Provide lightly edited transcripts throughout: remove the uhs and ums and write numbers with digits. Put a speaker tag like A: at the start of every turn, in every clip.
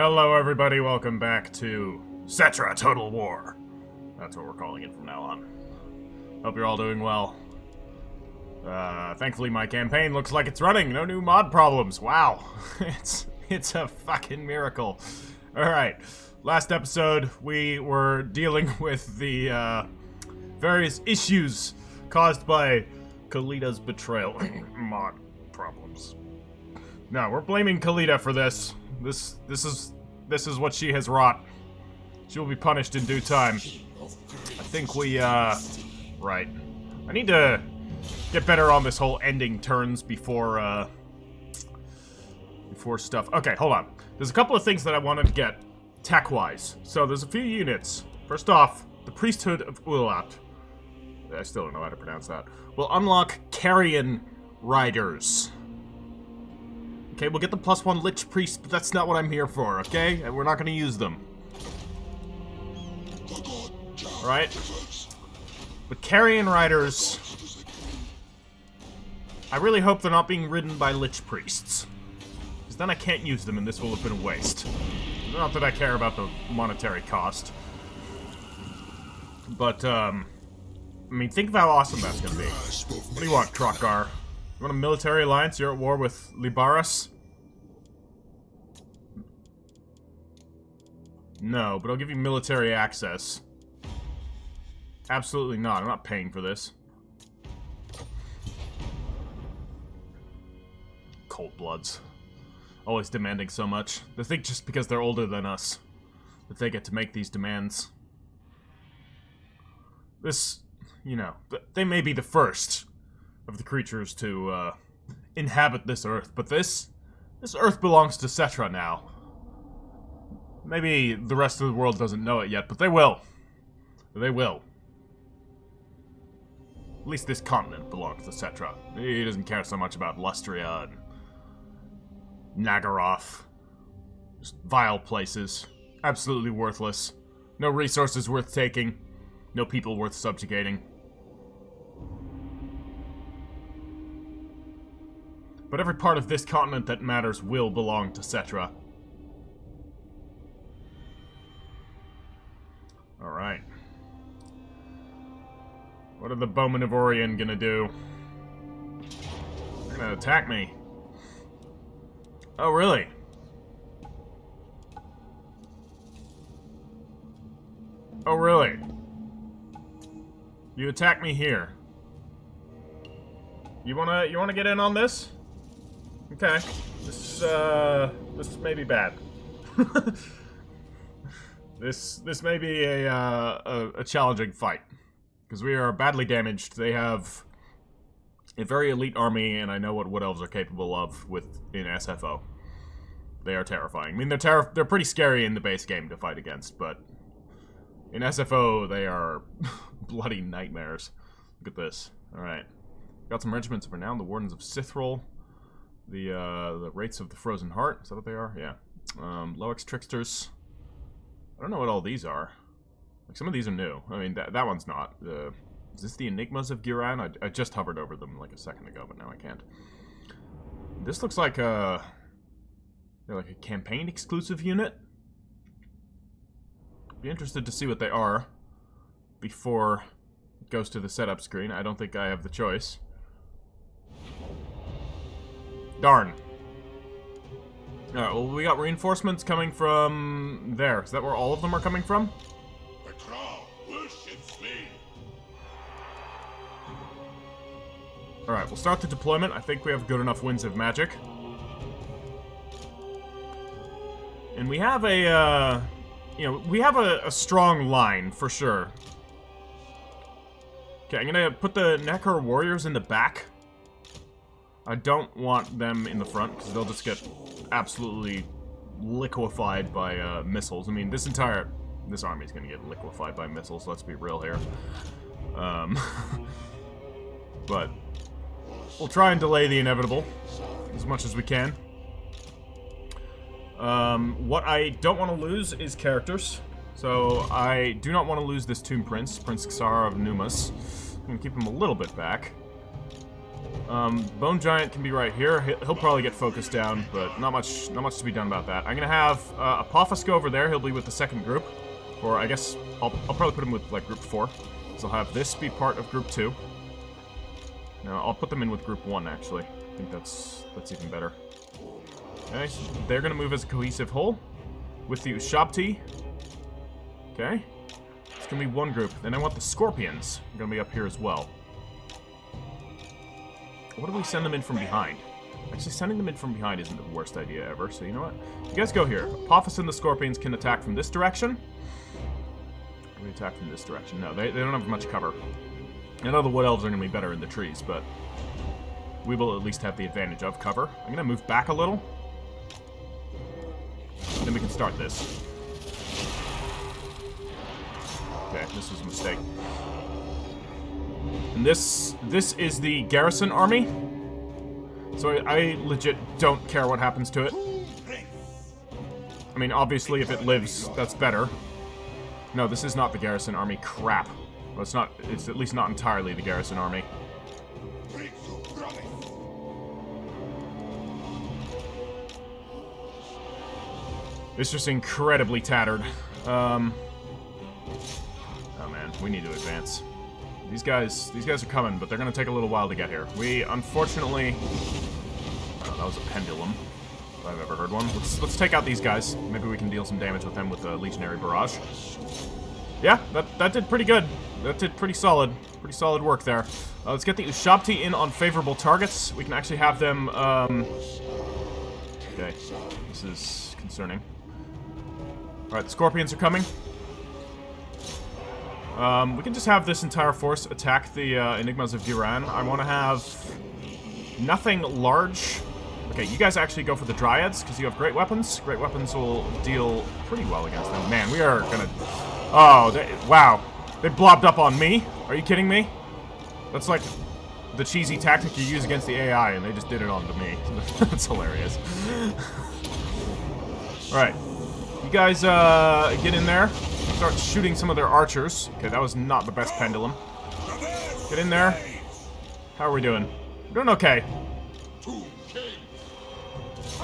A: Hello everybody, welcome back to Settra Total War. That's what we're calling it from now on. Hope you're all doing well. Thankfully my campaign looks like it's running. No new mod problems. Wow. It's a fucking miracle. Alright. Last episode we were dealing with the various issues caused by Khalidah's betrayal. Mod problems. No, we're blaming Khalida for this. This is what she has wrought. She will be punished in due time. I think we, right. I need to get better on this whole ending turns before stuff. Okay, hold on. There's a couple of things that I wanted to get tech-wise. So there's a few units. First off, the Priesthood of Ulat. I still don't know how to pronounce that. Will unlock Carrion Riders. Okay, we'll get the +1 Lich Priest, but that's not what I'm here for, okay? And we're not gonna use them. Alright? But Carrion Riders... I really hope they're not being ridden by Lich Priests. Because then I can't use them and this will have been a waste. Not that I care about the monetary cost. But, I mean, think of how awesome that's gonna be. What do you want, Krokgar? You want a military alliance? You're at war with Libaris? No, but I'll give you military access. Absolutely not. I'm not paying for this. Cold Bloods. Always demanding so much. They think just because they're older than us that they get to make these demands. This, you know, they may be the first of the creatures to inhabit this Earth, but this Earth belongs to Settra now. Maybe the rest of the world doesn't know it yet, but they will. They will. At least this continent belongs to Settra. He doesn't care so much about Lustria and Nagaroth. Just vile places. Absolutely worthless. No resources worth taking. No people worth subjugating. But every part of this continent that matters will belong to Settra. Alright. What are the Bowmen of Orion gonna do? They're gonna attack me. Oh, really? Oh, really? You attack me here. You wanna get in on this? Okay. This may be bad. This may be a challenging fight. Because we are badly damaged. They have a very elite army, and I know what Wood Elves are capable of in SFO. They are terrifying. I mean, they're pretty scary in the base game to fight against, but in SFO, they are bloody nightmares. Look at this. Alright. Got some regiments of renown. The Wardens of Sithrol. The Wraiths of the Frozen Heart. Is that what they are? Yeah. Loex Tricksters. I don't know what all these are. Like, some of these are new. I mean, that one's not. Is this the Enigmas of Giran? I just hovered over them like a second ago, but now I can't. This looks like a campaign exclusive unit. Be interested to see what they are before it goes to the setup screen. I don't think I have the choice. Darn. Alright, well, we got reinforcements coming from there. Is that where all of them are coming from?
B: The crowd worships me.
A: Alright, we'll start the deployment. I think we have good enough winds of magic. And we have we have a strong line, for sure. Okay, I'm gonna put the Neckar warriors in the back. I don't want them in the front, because they'll just get absolutely liquefied by missiles. I mean, this army's gonna get liquefied by missiles, let's be real here. But we'll try and delay the inevitable as much as we can. What I don't want to lose is characters. So I do not want to lose this Tomb Prince, Prince Xar of Numas. I'm gonna keep him a little bit back. Bone Giant can be right here. He'll probably get focused down, but not much to be done about that. I'm gonna have Apophis go over there. He'll be with the second group, or I guess I'll probably put him with like group 4. So I'll have this be part of group 2. No, I'll put them in with group 1 actually. I think that's even better. Okay, so they're gonna move as a cohesive whole with the Ushabti. Okay, it's gonna be one group. Then I want the Scorpions. They're gonna be up here as well. What do we send them in from behind? Actually, sending them in from behind isn't the worst idea ever, so you know what? You guys go here. Apophis and the Scorpions can attack from this direction. We attack from this direction. No, they don't have much cover. I know the Wood Elves are going to be better in the trees, but we will at least have the advantage of cover. I'm going to move back a little. Then we can start this. Okay, this was a mistake. And this is the garrison army. So I legit don't care what happens to it. I mean, obviously, if it lives, that's better. No, this is not the garrison army. Crap. Well, it's not. It's at least not entirely the garrison army. It's just incredibly tattered. Oh man, we need to advance. These guys are coming, but they're gonna take a little while to get here. We unfortunately, oh, that was a pendulum, if I've ever heard one. Let's take out these guys. Maybe we can deal some damage with them with a legionary barrage. Yeah, that did pretty good. That did pretty solid work there. Let's get the Ushabti in on favorable targets. We can actually have them. Okay, this is concerning. All right, the Scorpions are coming. We can just have this entire force attack the Enigmas of Duran. I want to have nothing large. Okay, you guys actually go for the Dryads, because you have great weapons. Great weapons will deal pretty well against them. Man, we are gonna... Oh, wow. They blobbed up on me? Are you kidding me? That's like the cheesy tactic you use against the AI, and they just did it onto me. That's hilarious. Alright. You guys, get in there. Start shooting some of their archers. Okay, that was not the best pendulum. Get in there. How are we doing? We're doing okay.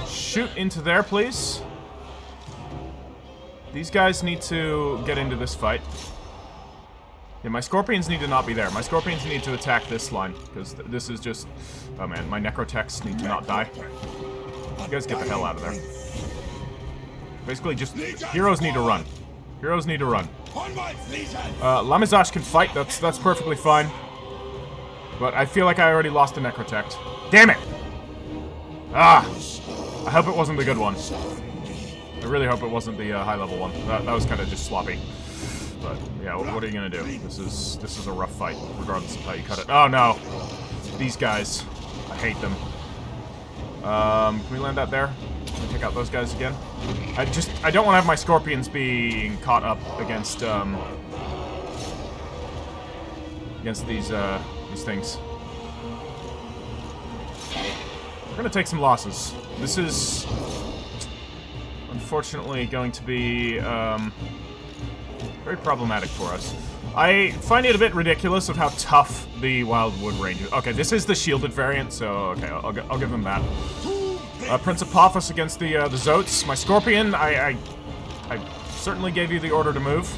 A: Shoot into there, please. These guys need to get into this fight. Yeah, my Scorpions need to not be there. My Scorpions need to attack this line, because this is just... Oh man, my Necrotechs need to not die. You guys get the hell out of there. Basically, just... Heroes need to run. Heroes need to run. Lamizash can fight, that's perfectly fine. But I feel like I already lost the Necrotect. Damn it! Ah! I hope it wasn't the good one. I really hope it wasn't the high-level one. That was kind of just sloppy. But, yeah, what are you gonna do? This is a rough fight, regardless of how you cut it. Oh, no! These guys. I hate them. Can we land that there? Can we take out those guys again? I don't want to have my Scorpions being caught up against these things. We're gonna take some losses. This is unfortunately going to be very problematic for us. I find it a bit ridiculous of how tough the Wildwood Range is. Okay, this is the shielded variant, so okay, I'll give them that. Prince Apophis against the Zotes. My Scorpion, I certainly gave you the order to move.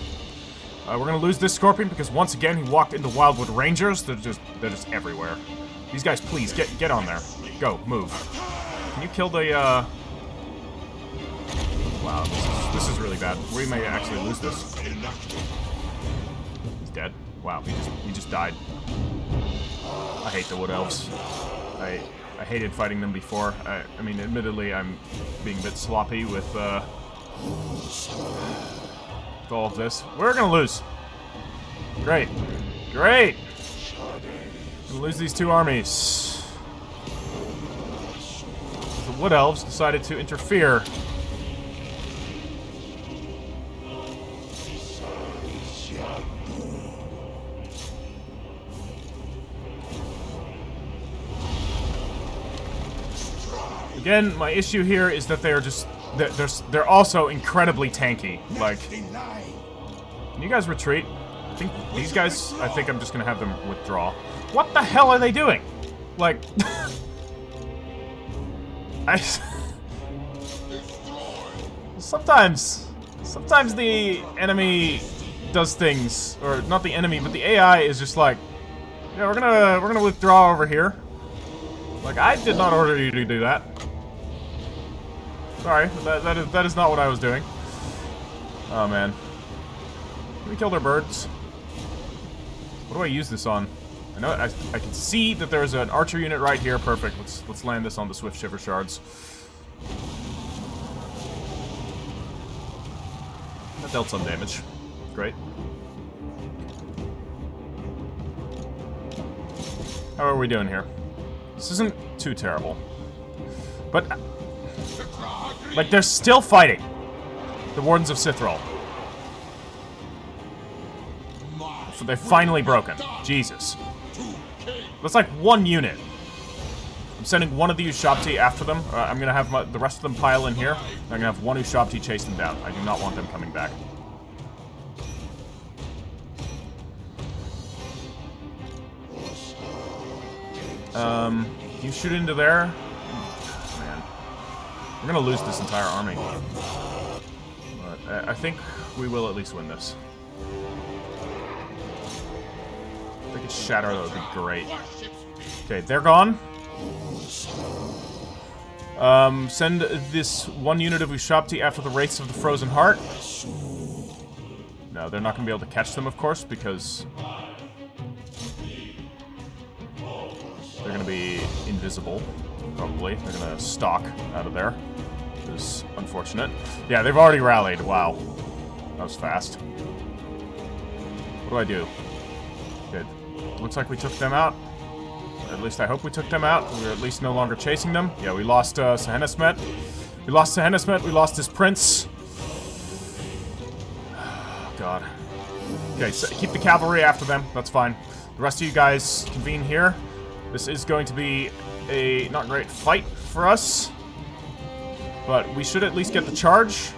A: We're gonna lose this Scorpion because once again he walked into Wildwood Rangers. They're just everywhere. These guys, please get on there. Go, move. Can you kill the? Wow, this is really bad. We may actually lose this. He's dead. Wow, he just died. I hate the Wood Elves. I hated fighting them before. I mean, admittedly, I'm being a bit sloppy with all of this. We're gonna lose. Great. Great! Gonna lose these two armies. The Wood Elves decided to interfere. Again, my issue here is that they're also incredibly tanky. Like, can you guys retreat? I think these guys, I'm just gonna have them withdraw. What the hell are they doing? Like... Sometimes the enemy does things, or not the enemy, but the AI is just like, yeah, we're gonna withdraw over here. Like, I did not order you to do that. Sorry, that is not what I was doing. Oh man, can we kill their birds? What do I use this on? I know I can see that there's an archer unit right here. Perfect. Let's land this on the Swift Shiver shards. That dealt some damage. Great. How are we doing here? This isn't too terrible. But, like, they're still fighting. The Wardens of Sithral. So they've finally broken. Jesus. That's like one unit. I'm sending one of the Ushabti after them. I'm gonna have the rest of them pile in here. I'm gonna have one Ushabti chase them down. I do not want them coming back. You shoot into there. Man. We're gonna lose this entire army. But I think we will at least win this. If they could shatter, that would be great. Okay, they're gone. Send this one unit of Ushabti after the Wraiths of the Frozen Heart. No, they're not going to be able to catch them, of course, because they're going to be invisible, probably. They're going to stalk out of there, which is unfortunate. Yeah, they've already rallied. Wow. That was fast. What do I do? Good. Looks like we took them out. Or at least I hope we took them out. We're at least no longer chasing them. Yeah, we lost Sehenesmet. We lost Sehenesmet. We lost his prince. Oh, God. Okay, so keep the cavalry after them. That's fine. The rest of you guys convene here. This is going to be a not great fight for us. But we should at least get the charge.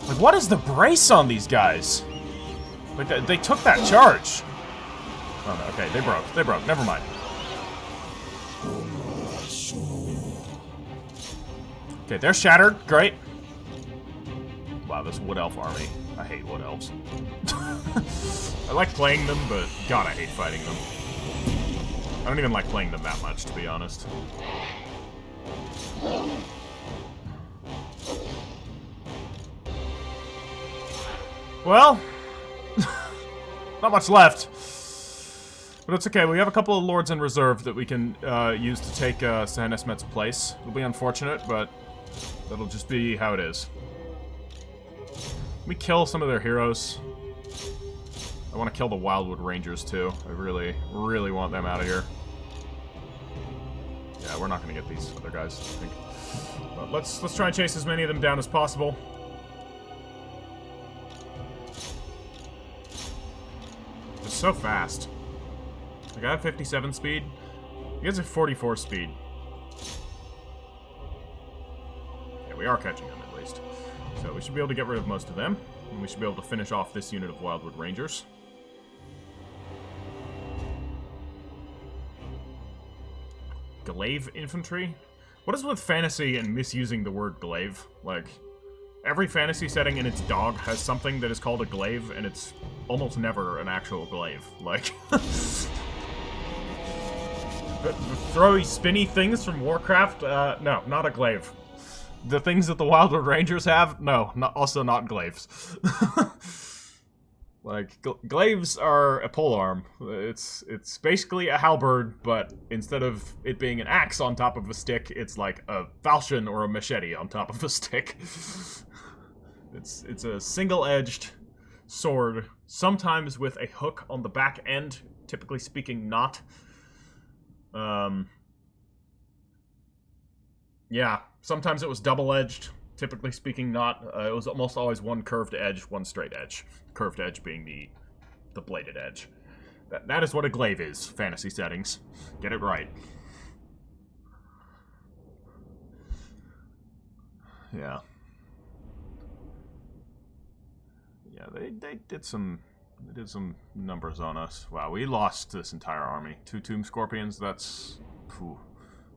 A: Like, what is the brace on these guys? Like, they took that charge. Oh, no, okay, they broke. They broke. Never mind. Okay, they're shattered. Great. Wow, this Wood Elf army. I hate Wood Elves. I like playing them, but God, I hate fighting them. I don't even like playing them that much, to be honest. Well, not much left. But it's okay, we have a couple of lords in reserve that we can use to take Sehenesmet's place. It'll be unfortunate, but that'll just be how it is. We kill some of their heroes. I want to kill the Wildwood Rangers too. I really, really want them out of here. Yeah, we're not going to get these other guys, I think. But let's try and chase as many of them down as possible. It's so fast. Like, I have 57 speed. You guys have 44 speed. Yeah, we are catching them at least. So we should be able to get rid of most of them. And we should be able to finish off this unit of Wildwood Rangers. Glaive Infantry? What is with fantasy and misusing the word glaive? Like, every fantasy setting in its dog has something that is called a glaive, and it's almost never an actual glaive. Like... The throwy, spinny things from Warcraft? No, not a glaive. The things that the Wildwood Rangers have? No, also not glaives. Like, glaives are a polearm. It's basically a halberd, but instead of it being an axe on top of a stick, it's like a falchion or a machete on top of a stick. It's a single-edged sword, sometimes with a hook on the back end, typically speaking not. Yeah, sometimes it was double-edged, typically speaking not. It was almost always one curved edge, one straight edge. Curved edge being the bladed edge. That is what a glaive is, fantasy settings. Get it right. Yeah. Yeah, they did some They did some numbers on us. Wow, we lost this entire army. 2 Tomb Scorpions, that's... Phew.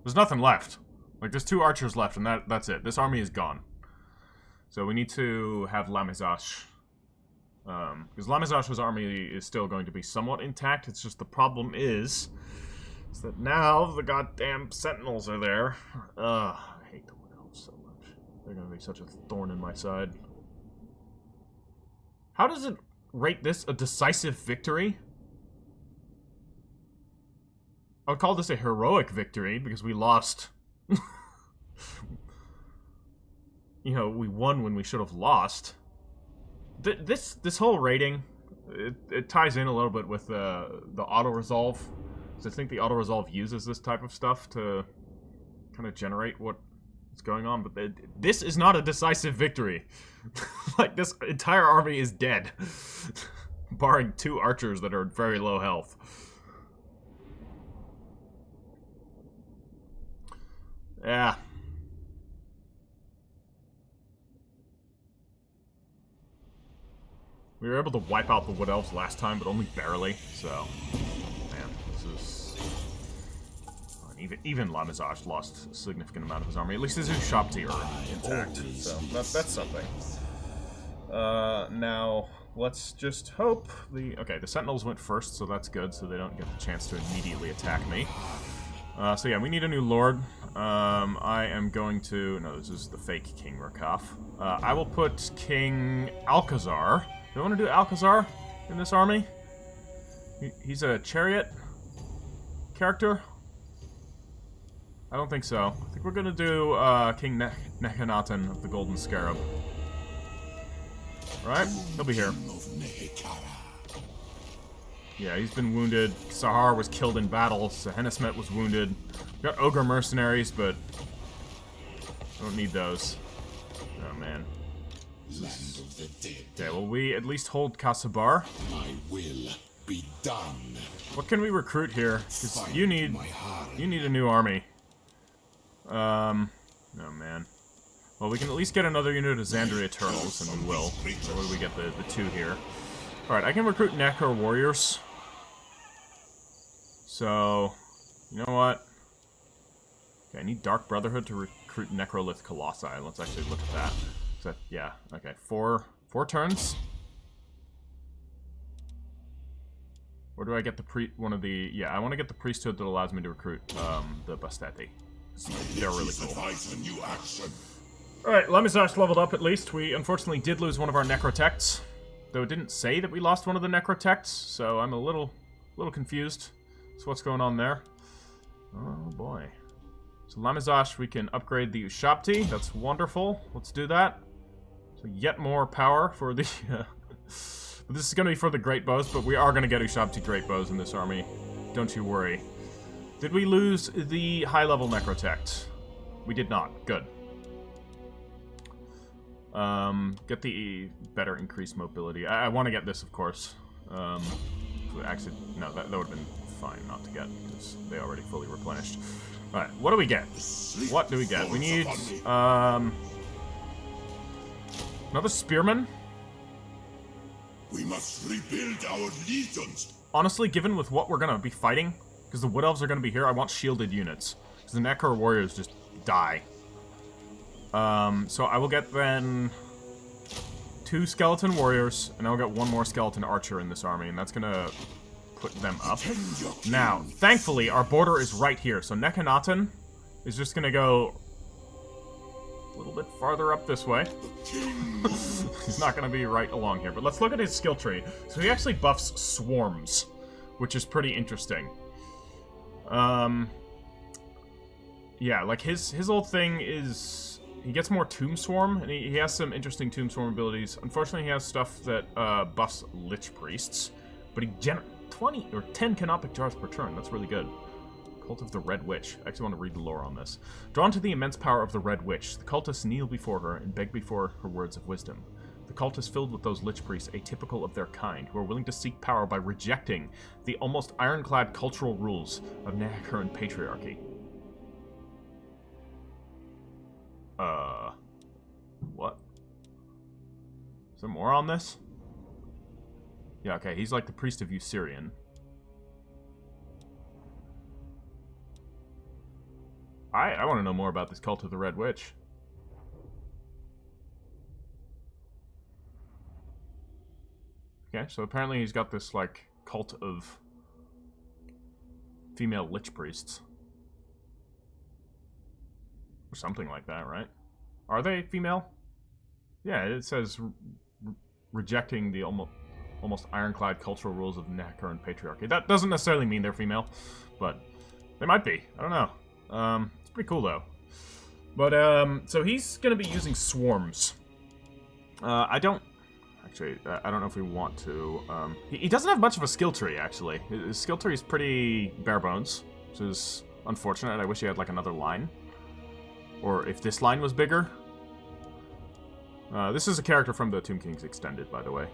A: There's nothing left. Like, there's 2 archers left, and that's it. This army is gone. So we need to have Lamizash. Because Lamizash's army is still going to be somewhat intact. It's just the problem is that now the goddamn Sentinels are there. I hate the Wood Elves so much. They're going to be such a thorn in my side. How does it rate this a decisive victory? I would call this a heroic victory because we lost. You know, we won when we should have lost. This whole rating, it ties in a little bit with the auto-resolve. So I think the auto-resolve uses this type of stuff to kind of generate what's going on. But this is not a decisive victory. Like, this entire army is dead. Barring 2 archers that are very low health. Yeah. We were able to wipe out the Wood Elves last time, but only barely, so... Man, this is... Even Lamizash lost a significant amount of his army. At least his Ushapti are intact, so that's something. Now, let's just hope the... Okay, the Sentinels went first, so that's good, so they don't get the chance to immediately attack me. So yeah, we need a new lord. I am going to... No, this is the fake King Rakaf. I will put King Alcazar... Do I want to do Alcazar in this army? He's a chariot character? I don't think so. I think we're going to do King Nekhenaten of the Golden Scarab. Right? He'll be here. Yeah, he's been wounded. Sahar was killed in battle. Sehenesmet was wounded. We got Ogre Mercenaries, but I don't need those. Oh, man. Okay, well, we at least hold Kasabar.
B: My will be done.
A: What can we recruit here? Because you need a new army. Oh man. Well, we can at least get another unit of Xander Eternals, and we will. So what do we get the 2 here? Alright, I can recruit Necro Warriors. So, you know what? Okay, I need Dark Brotherhood to recruit Necrolith Colossi. Let's actually look at that. So, yeah, okay, 4 turns. Where do I get the yeah, I want to get the priesthood that allows me to recruit the Basteti. They're really cool. Alright, Lamizash leveled up at least. We unfortunately did lose one of our Necrotects. Though it didn't say that we lost one of the Necrotects, so I'm a little confused. So what's going on there? Oh boy. So Lamizash, we can upgrade the Ushapti. That's wonderful. Let's do that. So yet more power for the... This is going to be for the Great Bows, but we are going to get Ushapti Great Bows in this army. Don't you worry. Did we lose the high-level Necrotect? We did not. Good. Get the better increased mobility. I want to get this, of course. Actually, no, that would have been fine not to get, because they already fully replenished. Alright, what do we get? What do we get? We need, another Spearman?
B: We must rebuild our legions.
A: Honestly, given with what we're going to be fighting, because the Wood Elves are going to be here, I want shielded units. Because the Necro Warriors just die. So I will get then 2 Skeleton Warriors, and I'll get 1 more Skeleton Archer in this army, and that's going to put them up. Now, thankfully, our border is right here, so Nekhenaten is just going to go a little bit farther up this way. He's not going to be right along here, but let's look at his skill tree. So he actually buffs swarms, which is pretty interesting. Yeah, like his whole thing is he gets more Tomb Swarm, and he has some interesting Tomb Swarm abilities. Unfortunately, he has stuff that buffs Lich Priests, but he 20 or 10 Canopic Jars per turn. That's really good. Cult of the Red Witch. I actually want to read the lore on this. Drawn to the immense power of the Red Witch, the cultists kneel before her and beg before her words of wisdom. The cult is filled with those Lich Priests atypical of their kind, who are willing to seek power by rejecting the almost ironclad cultural rules of Nahakaran patriarchy. What? Is there more on this? Yeah, okay, he's like the priest of Usirian. I want to know more about this cult of the Red Witch. Okay, so apparently he's got this, like, cult of female lich priests. Or something like that, right? Are they female? Yeah, it says rejecting the almost ironclad cultural rules of Necker and patriarchy. That doesn't necessarily mean they're female, but they might be. I don't know. It's pretty cool, though. But, so he's going to be using swarms. I don't know if we want to. He doesn't have much of a skill tree, actually. His skill tree is pretty bare bones, which is unfortunate. I wish he had, like, another line. Or if this line was bigger. This is a character from the Tomb Kings Extended, by the way.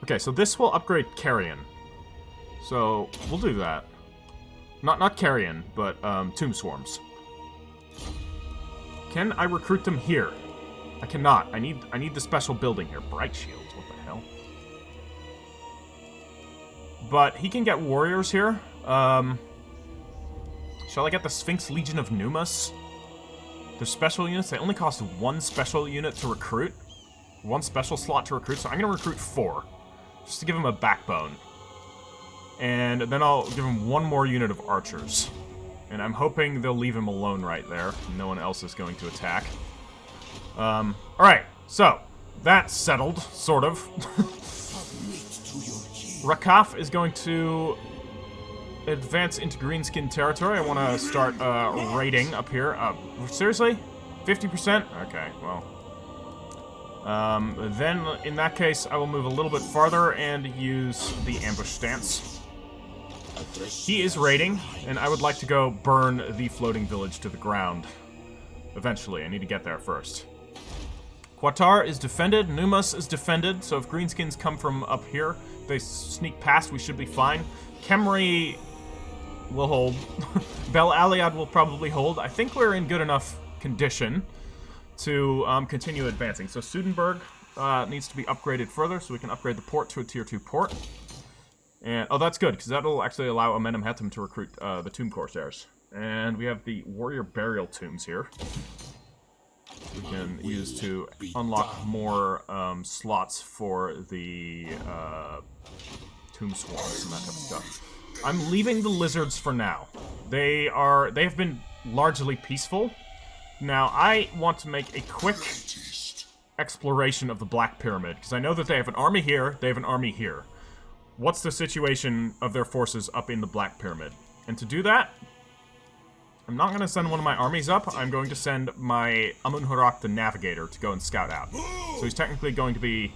A: Okay, so this will upgrade Carrion. So, we'll do that. Not Carrion, but Tomb Swarms. Can I recruit them here? I cannot. I need the special building here. Bright Shields, what the hell? But he can get warriors here. Shall I get the Sphinx Legion of Numas? They're special units. They only cost one special unit to recruit. One special slot to recruit, so I'm going to recruit 4. Just to give him a backbone. And then I'll give him 1 more unit of archers. And I'm hoping they'll leave him alone right there. No one else is going to attack. Alright, so that's settled, sort of. Rakaf is going to advance into Greenskin territory. I want to start raiding up here. Seriously? 50%? Okay, well. Then, in that case, I will move a little bit farther and use the ambush stance. He is raiding, and I would like to go burn the floating village to the ground. Eventually, I need to get there first. Qatar is defended, Numas is defended, so if greenskins come from up here, if they sneak past, we should be fine. Khemri will hold. Bel Aliad will probably hold. I think we're in good enough condition to continue advancing. So Sudenburg needs to be upgraded further, so we can upgrade the port to a tier 2 port. And oh, that's good, because that'll actually allow Amenemhetum to recruit the Tomb Corsairs. And we have the Warrior Burial Tombs here. We can use to unlock more slots for the Tomb Swarms and that type of stuff. I'm leaving the Lizards for now. They have been largely peaceful. Now, I want to make a quick exploration of the Black Pyramid, because I know that they have an army here, they have an army here. What's the situation of their forces up in the Black Pyramid? And to do that, I'm not going to send one of my armies up. I'm going to send my Amun-Harak the Navigator to go and scout out. So he's technically going to be...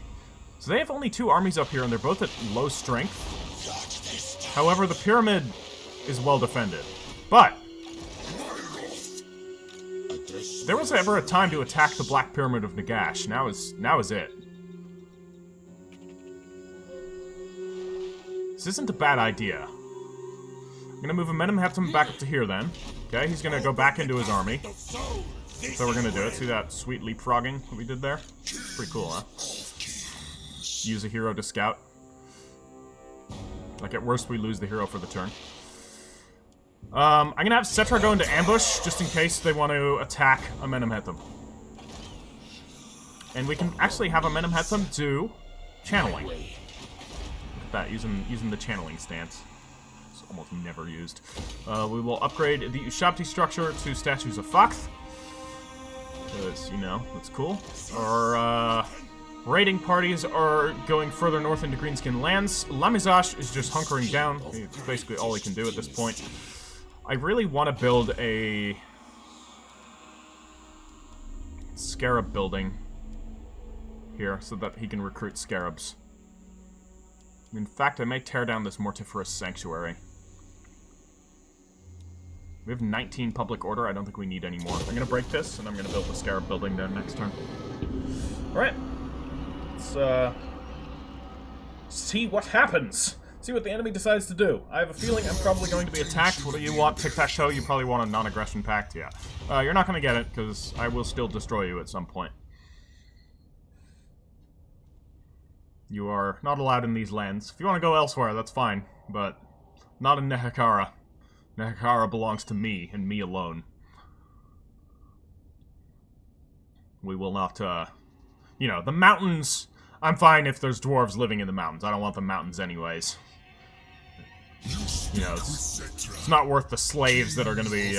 A: So they have only 2 armies up here, and they're both at low strength. However, the pyramid is well defended. But if there was ever a time to attack the Black Pyramid of Nagash, now is it. This isn't a bad idea. I'm gonna move Amenemhetum back up to here then. Okay, he's gonna go back into his army. So we're gonna do it. See that sweet leapfrogging that we did there? Pretty cool, huh? Use a hero to scout. Like, at worst, we lose the hero for the turn. I'm gonna have Settra go into ambush, just in case they want to attack Amenemhetum. And we can actually have Amenemhetum do channeling. Look at that, using the channeling stance. It's almost never used. We will upgrade the Ushabti structure to statues of Fakth. Because, you know, that's cool. Our, raiding parties are going further north into Greenskin lands. Lamizash is just hunkering down. It's basically all he can do at this point. I really want to build a scarab building here so that he can recruit scarabs. In fact, I may tear down this mortiferous sanctuary. We have 19 public order. I don't think we need any more. I'm going to break this, and I'm going to build the scarab building there next turn. Alright. Let's see what happens. See what the enemy decides to do. I have a feeling I'm probably going to be attacked. What do you want? Tic-tac-toe? You probably want a non-aggression pact? Yeah. You're not going to get it, because I will still destroy you at some point. You are not allowed in these lands. If you want to go elsewhere, that's fine, but not in Nehekara. Nehekara belongs to me, and me alone. We will not, you know, the mountains... I'm fine if there's dwarves living in the mountains. I don't want the mountains anyways. You know, it's not worth the slaves that are going to be,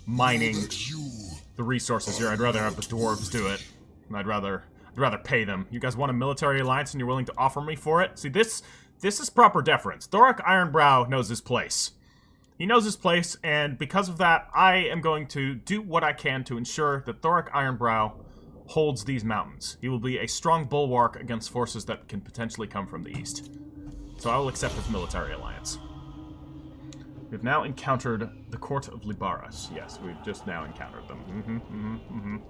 A: mining the resources here. I'd rather have the dwarves do it. And I'd rather pay them. You guys want a military alliance and you're willing to offer me for it? See, this is proper deference. Thorak Ironbrow knows his place. He knows his place, and because of that, I am going to do what I can to ensure that Thorak Ironbrow holds these mountains. He will be a strong bulwark against forces that can potentially come from the east. So I will accept his military alliance. We've now encountered the Court of Libaris. Yes, we've just now encountered them.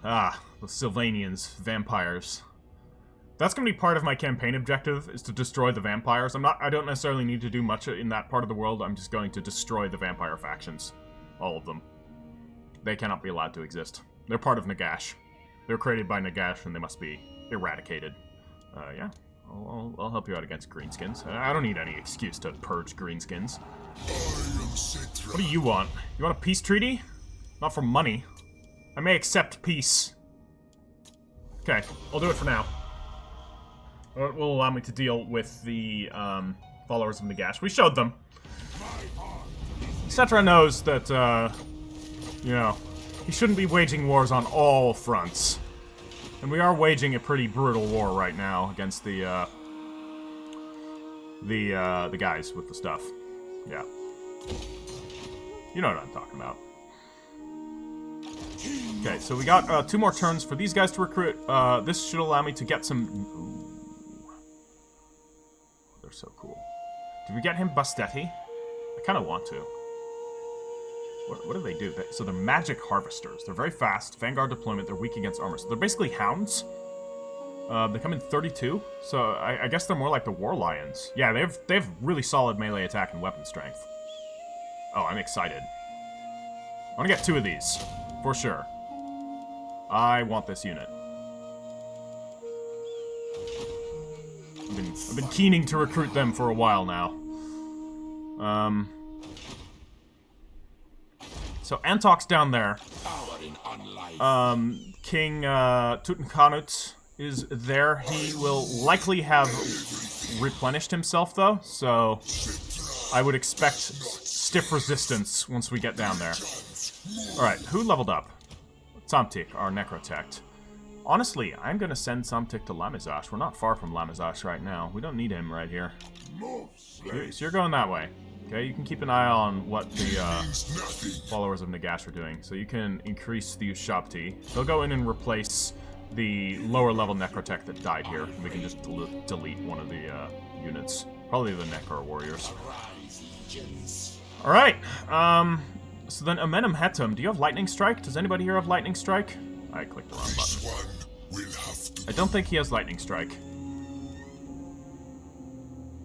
A: Ah, the Sylvanians, vampires. That's going to be part of my campaign objective, is to destroy the vampires. I don't necessarily need to do much in that part of the world. I'm just going to destroy the vampire factions. All of them. They cannot be allowed to exist. They're part of Nagash. They're created by Nagash, and they must be eradicated. Yeah. I'll help you out against greenskins. I don't need any excuse to purge greenskins. What do you want? You want a peace treaty? Not for money. I may accept peace. Okay, I'll do it for now. It will allow me to deal with the followers of Nagash. We showed them. Settra knows that, you know, he shouldn't be waging wars on all fronts. And we are waging a pretty brutal war right now against the guys with the stuff. Yeah. You know what I'm talking about. Okay, so we got 2 more turns for these guys to recruit. This should allow me to get some... Ooh. They're so cool. Did we get him Bastetti? I kind of want to. What do they do? So they're magic harvesters. They're very fast. Vanguard deployment. They're weak against armor. So they're basically hounds. They come in 32. So I guess they're more like the War Lions. Yeah, they have really solid melee attack and weapon strength. Oh, I'm excited. I want to get 2 of these. For sure. I want this unit. I've been keening to recruit them for a while now. So Antok's down there. King Tutankhamun is there. He will likely have replenished himself, though, so I would expect stiff resistance once we get down there. Alright, who leveled up? Samtik, our Necrotect. Honestly, I'm gonna send Samtik to Lamizash. We're not far from Lamizash right now. We don't need him right here. So you're going that way. Okay, you can keep an eye on what the followers of Nagash are doing. So you can increase the Ushabti. They'll go in and replace the lower level Necrotech that died here. And we can just delete one of the units. Probably the Necro warriors. Alright, so then Amenemhetum, do you have Lightning Strike? Does anybody here have Lightning Strike? I clicked the wrong button. I don't think he has Lightning Strike.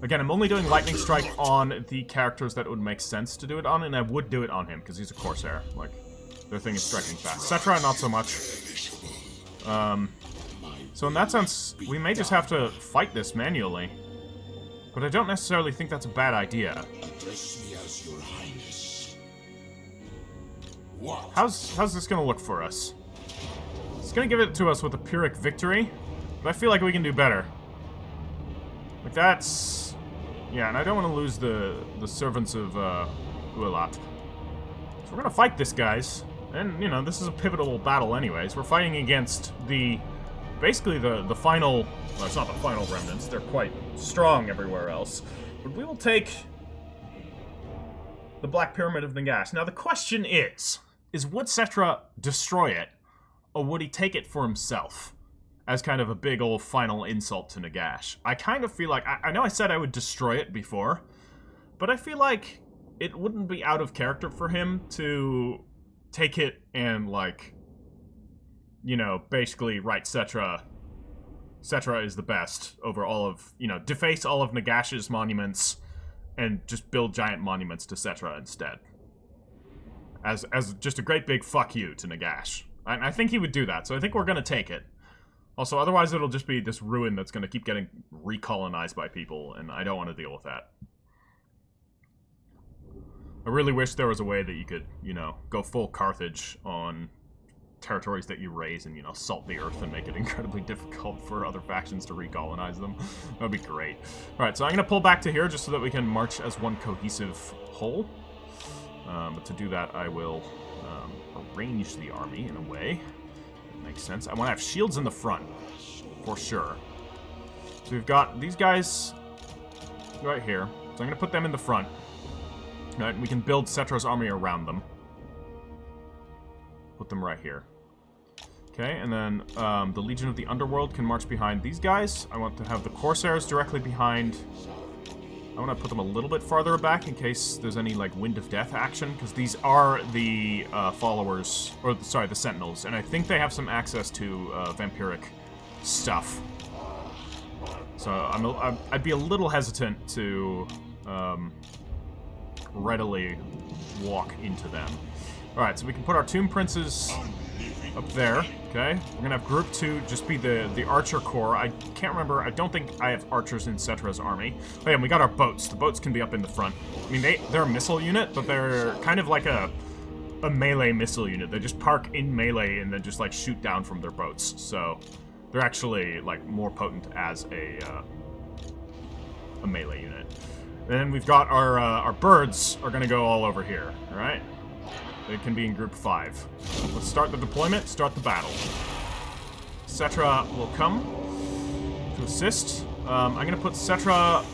A: Again, I'm only doing Lightning Strike on the characters that would make sense to do it on, and I would do it on him, because he's a Corsair. Like, their thing is striking fast. Settra, not so much. So in that sense, we may just have to fight this manually. But I don't necessarily think that's a bad idea. How's this gonna look for us? It's gonna give it to us with a Pyrrhic victory, but I feel like we can do better. Like that's... Yeah, and I don't want to lose the servants of Ualat. So we're gonna fight this, guys. And, you know, this is a pivotal battle anyways. We're fighting against basically the final... Well, it's not the final remnants. They're quite strong everywhere else. But we will take the Black Pyramid of Nagash. Now, the question is would Settra destroy it, or would he take it for himself? As kind of a big old final insult to Nagash. I kind of feel like... I know I said I would destroy it before, but I feel like it wouldn't be out of character for him to take it and, like, you know, basically write Settra is the best over all of... You know, deface all of Nagash's monuments and just build giant monuments to Settra instead. As just a great big fuck you to Nagash. I think he would do that, so I think we're going to take it. Also, otherwise it'll just be this ruin that's going to keep getting recolonized by people, and I don't want to deal with that. I really wish there was a way that you could, you know, go full Carthage on territories that you raise and, you know, salt the earth and make it incredibly difficult for other factions to recolonize them. That would be great. Alright, so I'm going to pull back to here just so that we can march as one cohesive whole. But to do that, I will arrange the army in a way that makes sense. I want to have shields in the front, for sure. So we've got these guys right here. So I'm going to put them in the front. Right, and we can build Settra's army around them. Put them right here. Okay, and then the Legion of the Underworld can march behind these guys. I want to have the Corsairs directly behind. I want to put them a little bit farther back in case there's any, like, Wind of Death action, because these are the followers, or, sorry, the Sentinels, and I think they have some access to vampiric stuff. So I'd be a little hesitant to readily walk into them. Alright, so we can put our Tomb Princes up there, okay? We're gonna have Group 2 just be the Archer Corps. I can't remember, I don't think I have archers in Settra's army. Oh yeah, and we got our boats. The boats can be up in the front. I mean, they're a missile unit, but they're kind of like a melee missile unit. They just park in melee and then just, like, shoot down from their boats. So they're actually, like, more potent as a melee unit. Then we've got our birds are gonna go all over here, alright? They can be in Group 5. Let's start the deployment, start the battle. Settra will come to assist. I'm gonna put Settra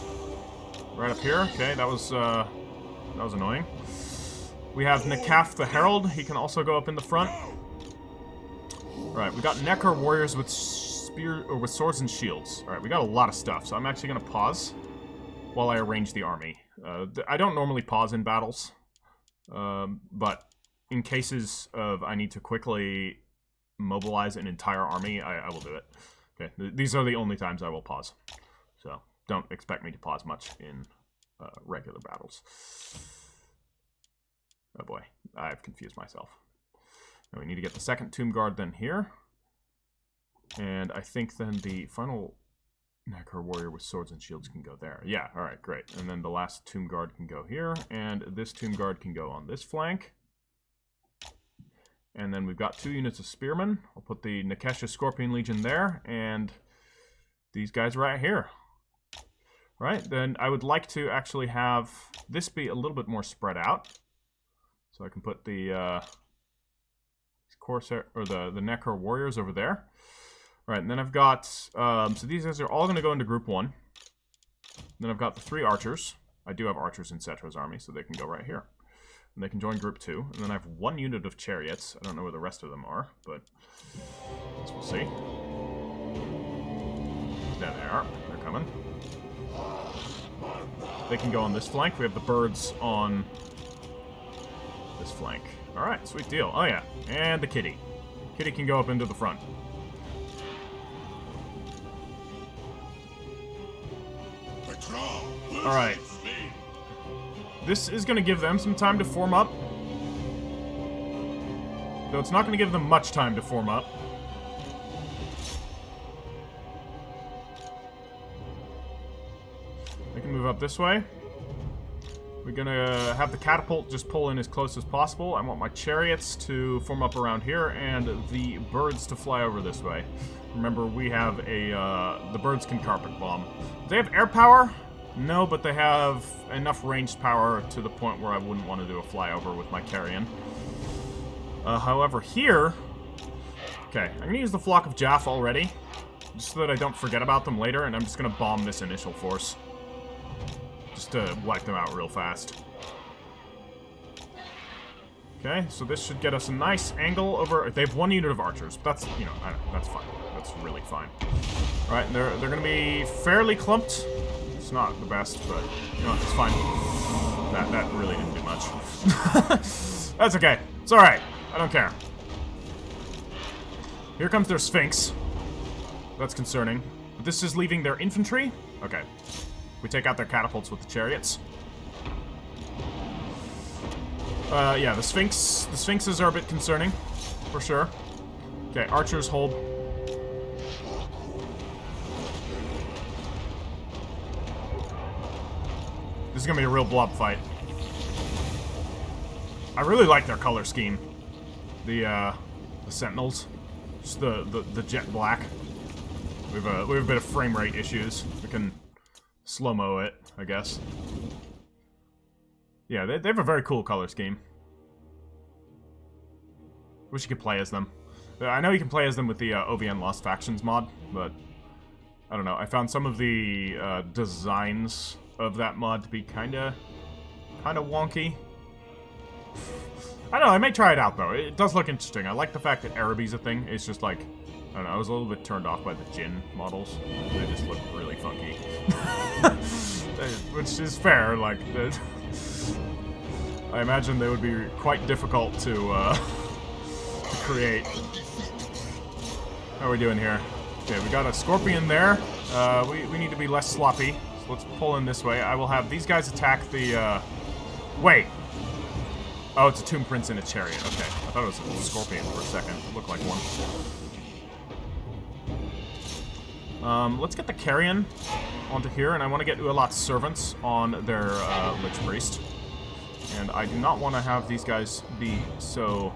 A: right up here. Okay, that was annoying. We have Nekaf the Herald. He can also go up in the front. Alright, we got Neckar warriors with with swords and shields. Alright, we got a lot of stuff, so I'm actually gonna pause while I arrange the army. I don't normally pause in battles, but in cases of I need to quickly mobilize an entire army, I will do it. Okay, these are the only times I will pause. So don't expect me to pause much in regular battles. Oh boy, I've confused myself. Now we need to get the second Tomb Guard then here. And I think then the final Neckar warrior with swords and shields can go there. Yeah, alright, great. And then the last Tomb Guard can go here, and this Tomb Guard can go on this flank. And then we've got 2 units of spearmen. I'll put the Nekesha Scorpion Legion there, and these guys right here. Right, then I would like to actually have this be a little bit more spread out. So I can put the Corsair, or the Neckar warriors over there. Right, and then I've got, so these guys are all going to go into Group 1. Then I've got the 3 archers. I do have archers in Settra's army, so they can go right here. And they can join Group 2. And then I have 1 unit of chariots. I don't know where the rest of them are, but I guess we'll see. There they are. They're coming. They can go on this flank. We have the birds on this flank. Alright, sweet deal. Oh yeah, and the kitty. Kitty can go up into the front. Alright. This is going to give them some time to form up. Though it's not going to give them much time to form up. They can move up this way. We're going to have the catapult just pull in as close as possible. I want my chariots to form up around here and the birds to fly over this way. Remember, we have the birds can carpet bomb. Do they have air power? No, but they have enough ranged power to the point where I wouldn't want to do a flyover with my Carrion. However, here... Okay, I'm going to use the Flock of Jaff already, just so that I don't forget about them later, and I'm just going to bomb this initial force. Just to wipe them out real fast. Okay, so this should get us a nice angle over... They have 1 unit of archers. That's, you know, that's fine. That's really fine. Alright, and they're going to be fairly clumped. It's not the best, but, you know, it's fine. That really didn't do much. That's okay. It's alright. I don't care. Here comes their Sphinx. That's concerning. But this is leaving their infantry. Okay. We take out their catapults with the chariots. Yeah, the Sphinxes are a bit concerning, for sure. Okay, archers hold. This is gonna be a real blob fight. I really like their color scheme. The Sentinels. Just the jet black. We have a bit of frame rate issues. We can slow-mo it, I guess. Yeah, they have a very cool color scheme. Wish you could play as them. I know you can play as them with the OVN Lost Factions mod, but I don't know. I found some of the designs of that mod to be kinda wonky. I don't know, I may try it out though. It does look interesting. I like the fact that Araby's a thing. It's just like, I don't know, I was a little bit turned off by the Jinn models. They just look really funky. Which is fair, like, I imagine they would be quite difficult to create. How are we doing here? Okay, we got a scorpion there. We need to be less sloppy. So let's pull in this way. I will have these guys attack the, wait! Oh, it's a Tomb Prince in a chariot. Okay, I thought it was a scorpion for a second. It looked like one. Let's get the Carrion onto here, and I want to get Ualat's servants on their Lich Priest. And I do not want to have these guys be so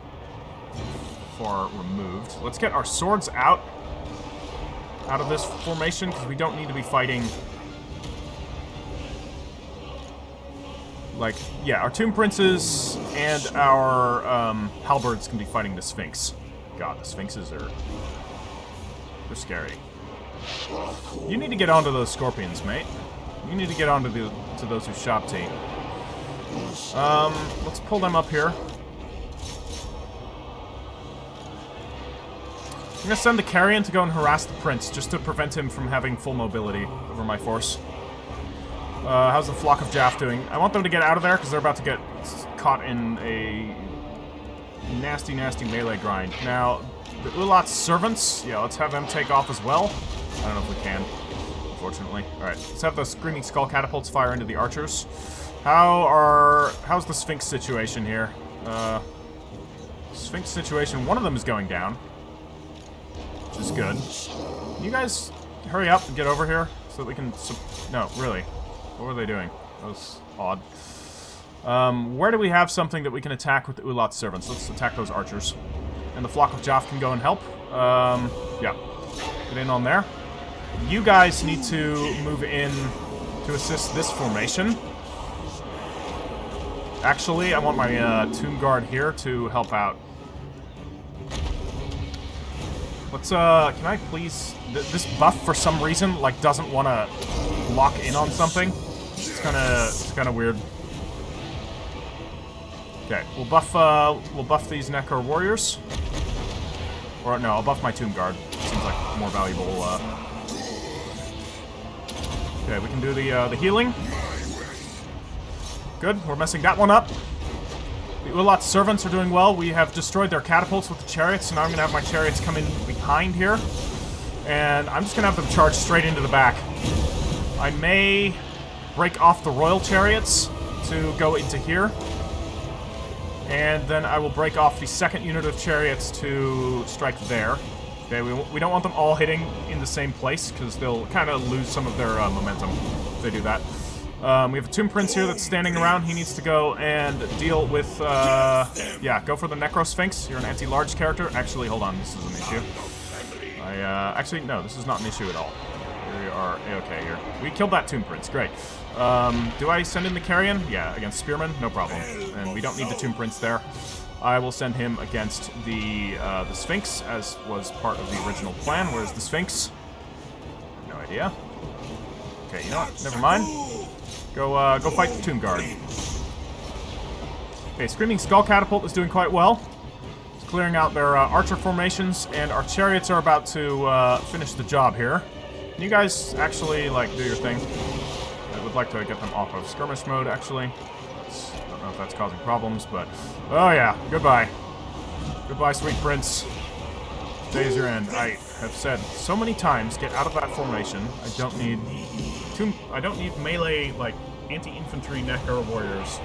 A: far removed. Let's get our swords out of this formation, because we don't need to be fighting... Like, yeah, our Tomb Princes and our halberds can be fighting the Sphinx. God, the Sphinxes are... they're scary. You need to get onto those scorpions, mate. You need to get onto to those Ushabti. Let's pull them up here. I'm gonna send the Carrion to go and harass the Prince, just to prevent him from having full mobility over my force. How's the Flock of Jaff doing? I want them to get out of there, because they're about to get caught in a nasty, nasty melee grind. Now, the Ualat's servants, yeah, let's have them take off as well. I don't know if we can, unfortunately. Alright, let's have the Screaming Skull catapults fire into the archers. How's the Sphinx situation here? Sphinx situation, one of them is going down, which is good. Can you guys hurry up and get over here, so that we can... No, really. What were they doing? That was odd. Where do we have something that we can attack with the Ualat's servants? Let's attack those archers. And the Flock of Jaff can go and help. Yeah. Get in on there. You guys need to move in to assist this formation. Actually, I want my Tomb Guard here to help out. Let's, can I please... This buff, for some reason, like, doesn't want to lock in on something. It's kind of weird. Okay, we'll buff these Necro Warriors. Or, no, I'll buff my Tomb Guard. Seems like more valuable, Okay, we can do the healing. Good, we're messing that one up. The Ualat's servants are doing well. We have destroyed their catapults with the chariots, so now I'm going to have my chariots come in behind here. And I'm just going to have them charge straight into the back. I may break off the royal chariots to go into here. And then I will break off the second unit of chariots to strike there. Okay, we don't want them all hitting in the same place, because they'll kind of lose some of their momentum if they do that. We have a Tomb Prince here that's standing around. He needs to go and deal with, yeah, go for the Necro Sphinx. You're an anti-large character. Actually, hold on, this is an issue. Actually, no, this is not an issue at all. We are A-okay here. We killed that Tomb Prince, great. Do I send in the Carrion? Yeah, against Spearman, no problem. And we don't need the Tomb Prince there. I will send him against the Sphinx, as was part of the original plan. Where's the Sphinx? No idea. Okay, you know what? Never mind. Go fight the Tomb Guard. Okay, Screaming Skull Catapult is doing quite well. It's clearing out their archer formations, and our chariots are about to finish the job here. Can you guys actually, like, do your thing? I would like to get them off of skirmish mode, actually. I don't know if that's causing problems, but... Oh yeah, goodbye. Goodbye, sweet prince. Today's your end. I have said so many times, get out of that formation. I don't need melee, like, anti-infantry Necro Warriors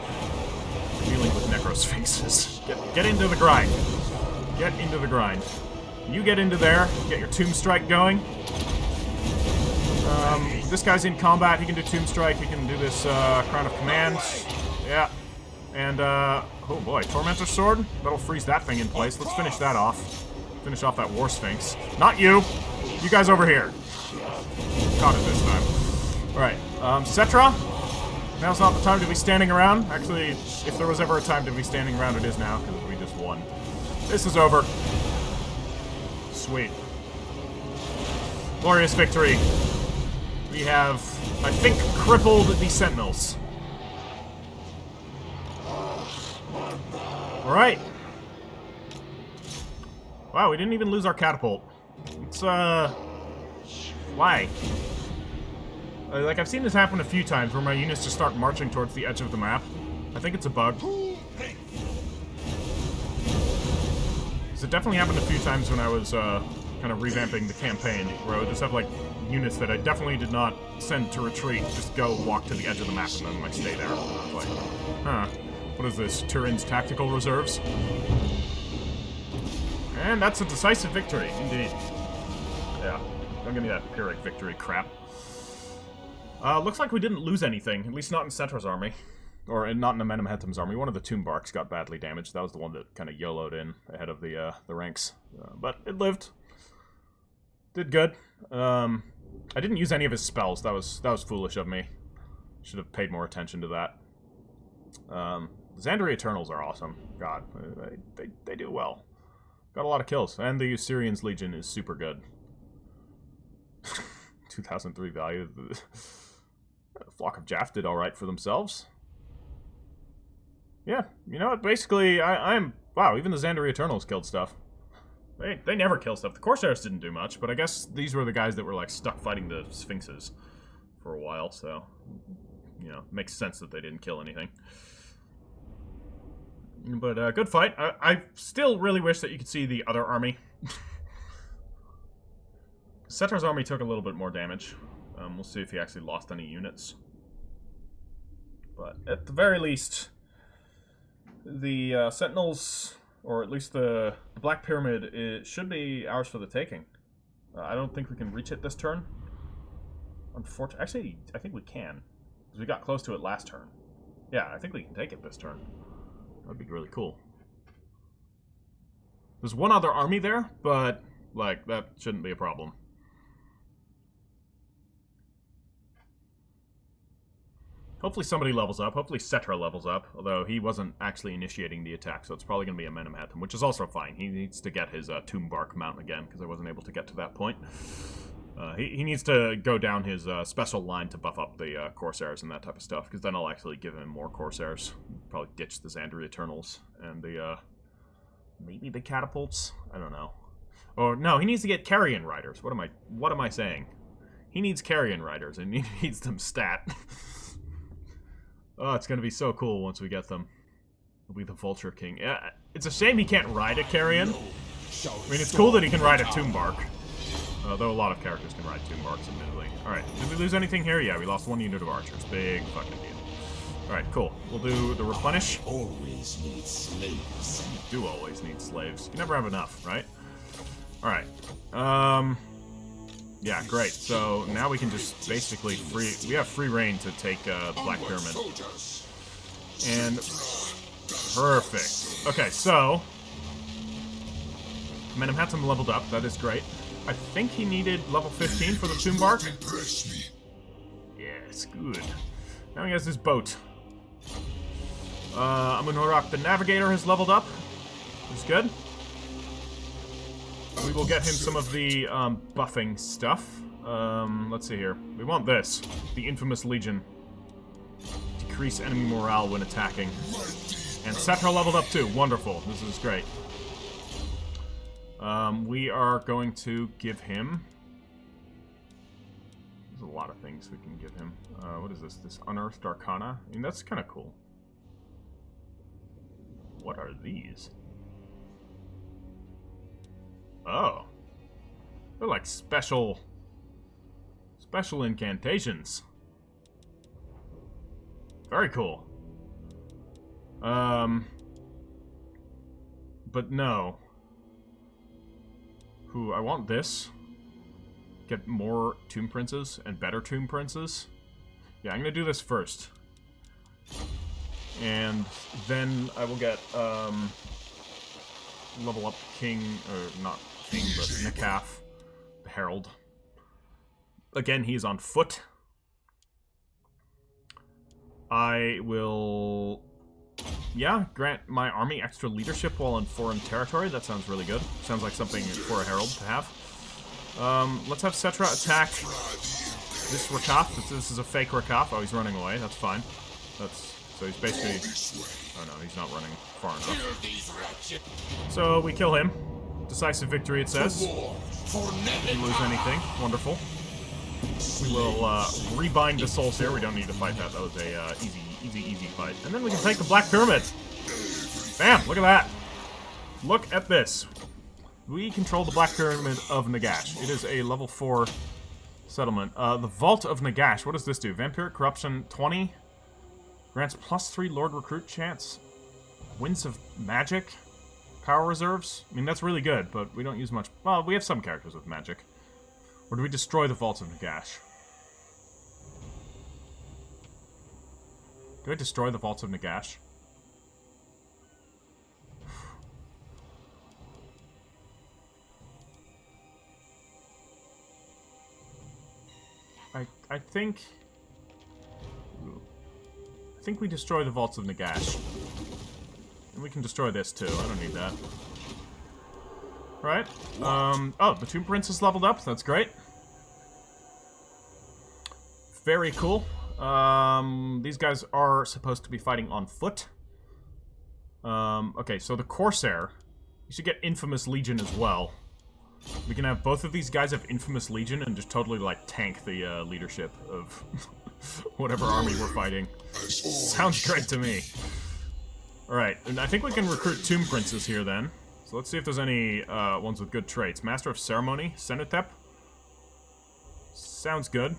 A: dealing with Necro Sphinxes. Get into the grind. Get into the grind. You get into there, get your Tomb Strike going. This guy's in combat, he can do Tomb Strike, he can do this Crown of Command. Yeah. And, oh boy, Tormentor Sword? That'll freeze that thing in place. Let's finish that off. Finish off that War Sphinx. Not you! You guys over here. Got it this time. Alright, Settra? Now's not the time to be standing around. Actually, if there was ever a time to be standing around, it is now, because we just won. This is over. Sweet. Glorious victory. We have, I think, crippled the Sentinels. Alright. Wow, we didn't even lose our catapult. It's, why? Like, I've seen this happen a few times where my units just start marching towards the edge of the map. I think it's a bug. So it definitely happened a few times when I was, kind of revamping the campaign, where I would just have, like, units that I definitely did not send to retreat, just go walk to the edge of the map and then, like, stay there. I was like, huh. What is this? Turin's Tactical Reserves? And that's a decisive victory, indeed. Yeah, don't give me that Pyrrhic victory crap. Looks like we didn't lose anything, at least not in Settra's army. Or not in Amenemhetum's army. One of the Tomb Barks got badly damaged. That was the one that kind of YOLO'd in ahead of the ranks. But it lived. Did good. I didn't use any of his spells. That was foolish of me. Should have paid more attention to that. Xander Eternals are awesome. God, they do well. Got a lot of kills. And the Syrian's Legion is super good. 2003 value. The Flock of Jaff did alright for themselves. Yeah, you know what? Basically, I'm... Wow, even the Xander Eternals killed stuff. They never kill stuff. The Corsairs didn't do much, but I guess these were the guys that were, like, stuck fighting the Sphinxes for a while, so... You know, makes sense that they didn't kill anything. But, good fight. I still really wish that you could see the other army. Settra's army took a little bit more damage. We'll see if he actually lost any units. But, at the very least... The Sentinels, or at least the Black Pyramid, it should be ours for the taking. I don't think we can reach it this turn. Unfortunately, actually, I think we can. Because we got close to it last turn. Yeah, I think we can take it this turn. That'd be really cool. There's one other army there, but, like, that shouldn't be a problem. Hopefully somebody levels up. Hopefully Settra levels up, although he wasn't actually initiating the attack, so it's probably going to be Amenemhetum, which is also fine. He needs to get his Tomb Bark mount again, because I wasn't able to get to that point. He needs to go down his special line to buff up the Corsairs and that type of stuff, because then I'll actually give him more Corsairs. Probably ditch the Xander Eternals and the, maybe the Catapults? I don't know. Or, no, he needs to get Carrion Riders. What am I saying? He needs Carrion Riders, and he needs them stat. Oh, it's going to be so cool once we get them. He'll be the Vulture King. Yeah, it's a shame he can't ride a Carrion. I mean, it's cool that he can ride a Tomb Bark. Though a lot of characters can ride Tomb Barks, admittedly. Alright, did we lose anything here? Yeah, we lost one unit of archers. Big fucking deal. Alright, cool. We'll do the replenish.
B: Always need slaves.
A: You do always need slaves. You never have enough, right? Alright. Yeah, great. So now we can just basically we have free reign to take the Black Pyramid. And perfect. Okay, so Amenemhetum leveled up. That is great. I think he needed level 15 for the Tomb Bark. Yes, good. Now he has his boat. Amunurok the Navigator has leveled up. That's good. We will get him some of the buffing stuff. Let's see here. We want this. The Infamous Legion. Decrease enemy morale when attacking. And Settra leveled up too. Wonderful. This is great. We are going to give him... There's a lot of things we can give him. What is this? This Unearthed Arcana? I mean, that's kind of cool. What are these? Oh. They're like special incantations. Very cool. But no. Ooh, I want this. Get more Tomb Princes and better Tomb Princes. Yeah, I'm gonna do this first. And then I will get, level up King, or not King, but Nikaf, the Herald. Again, he's on foot. I will, yeah, grant my army extra leadership while in foreign territory. That sounds really good. Sounds like something for a Herald to have. Let's have Settra attack this Rakaf. This is a fake Rakaf. Oh, he's running away. That's fine. So he's basically... Oh no, he's not running far enough. So we kill him. Decisive victory, it says. Didn't lose anything. Wonderful. We will rebind the souls here. We don't need to fight that. That was a easy fight. And then we can take the Black Pyramid. Bam! Look at that. Look at this. We control the Black Pyramid of Nagash. It is a level 4 settlement. The Vault of Nagash. What does this do? Vampiric Corruption 20. Grants +3 Lord Recruit chance. Winds of Magic. Power reserves. I mean, that's really good, but we don't use much. Well, we have some characters with magic. Or do we destroy the Vaults of Nagash? Do I destroy the Vaults of Nagash? I think we destroy the Vaults of Nagash. And we can destroy this too. I don't need that. Right. Oh, the Tomb Prince is leveled up. That's great. Very cool. These guys are supposed to be fighting on foot. Okay, so the Corsair. You should get Infamous Legion as well. We can have both of these guys have Infamous Legion and just totally, like, tank the leadership of whatever army we're fighting. Sounds great to me. Alright, and I think we can recruit Tomb Princes here, then. So let's see if there's any ones with good traits. Master of Ceremony, Sentinel. Sounds good.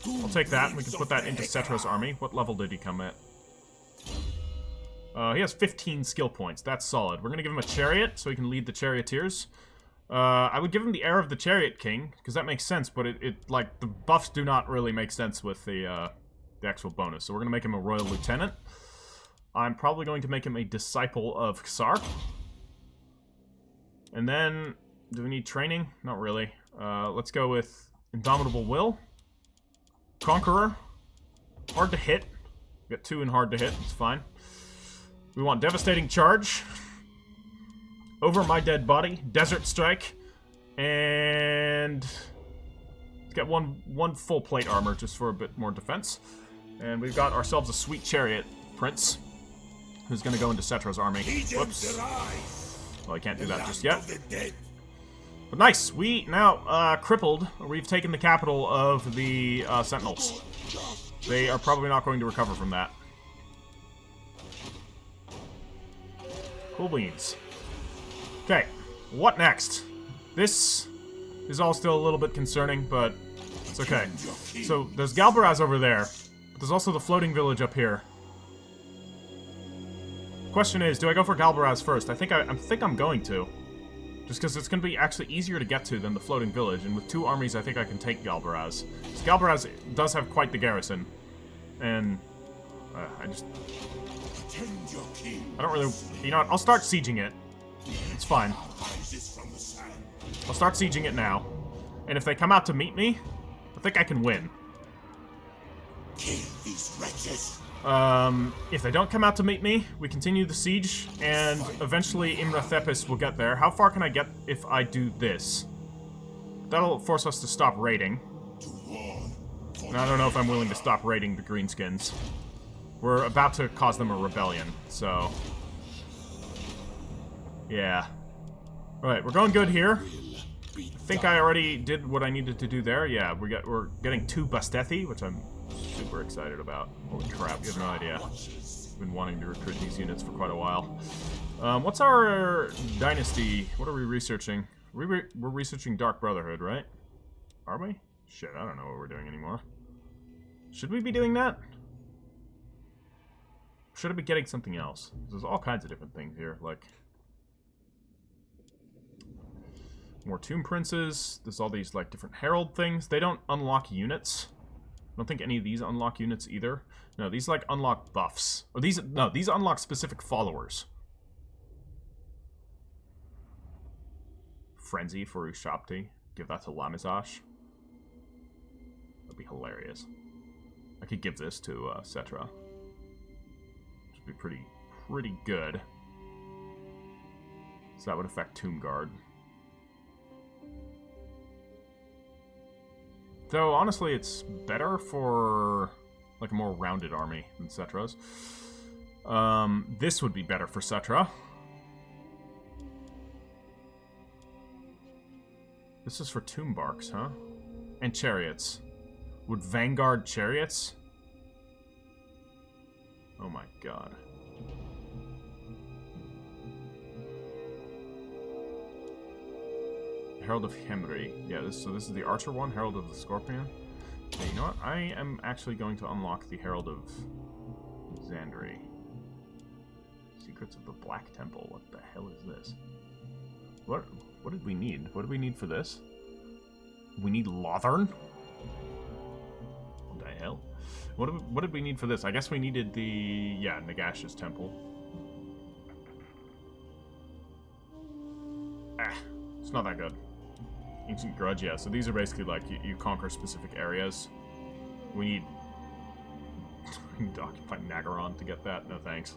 A: I'll take that. We can put that into Settra's army. What level did he come at? He has 15 skill points. That's solid. We're going to give him a chariot so he can lead the charioteers. I would give him the Heir of the Chariot King, because that makes sense, but like, the buffs do not really make sense with the actual bonus. So we're going to make him a Royal Lieutenant. I'm probably going to make him a Disciple of Xar. And then, do we need training? Not really. Let's go with Indomitable Will. Conqueror. Hard to hit. We got 2 in hard to hit. It's fine. We want Devastating Charge. Over My Dead Body. Desert Strike. And let's get one full plate armor just for a bit more defense. And we've got ourselves a sweet chariot prince who's going to go into Settra's army. Whoops. Well, I can't do that just yet. But nice. We now crippled. We've taken the capital of the Sentinels. They are probably not going to recover from that. Cool beans. Okay, what next? This is all still a little bit concerning, but it's okay. So, there's Galbaraz over there, but there's also the floating village up here. Question is, do I go for Galbaraz first? I think I'm going to. Just because it's going to be actually easier to get to than the floating village, and with 2 armies I think I can take Galbaraz. Because Galbaraz does have quite the garrison, and I don't really... You know what, I'll start sieging it. It's fine. I'll start sieging it now. And if they come out to meet me, I think I can win. If they don't come out to meet me, we continue the siege, and eventually Imrathepis will get there. How far can I get if I do this? That'll force us to stop raiding. And I don't know if I'm willing to stop raiding the Greenskins. We're about to cause them a rebellion, so... Yeah. Alright, we're going good here. I think I already did what I needed to do there. Yeah, we're getting 2 Bastethi, which I'm super excited about. Holy crap, you have no idea. I've been wanting to recruit these units for quite a while. What's our dynasty? What are we researching? We're researching Dark Brotherhood, right? Are we? Shit, I don't know what we're doing anymore. Should we be doing that? Should I be getting something else? There's all kinds of different things here, like... More Tomb Princes. There's all these, like, different Herald things. They don't unlock units. I don't think any of these unlock units either. No, these, like, unlock buffs. Or these unlock specific followers. Frenzy for Ushabti. Give that to Lamizash. That'd be hilarious. I could give this to Settra. Which would be pretty good. So that would affect Tomb Guard. Though, honestly, it's better for, like, a more rounded army than Settra's. This would be better for Settra. This is for Tomb Barks, huh? And Chariots. Would Vanguard Chariots? Oh my god. Herald of Henry. Yeah, so this is the Archer one, Herald of the Scorpion. Okay, you know what? I am actually going to unlock the Herald of Xander. Secrets of the Black Temple. What the hell is this? What did we need? What did we need for this? We need Lothern? What the hell? What did we need for this? I guess we needed the... yeah, Nagash's temple. Ah, it's not that good. Ancient Grudge, yeah. So these are basically like you conquer specific areas. We need to occupy Nagaron to get that. No thanks.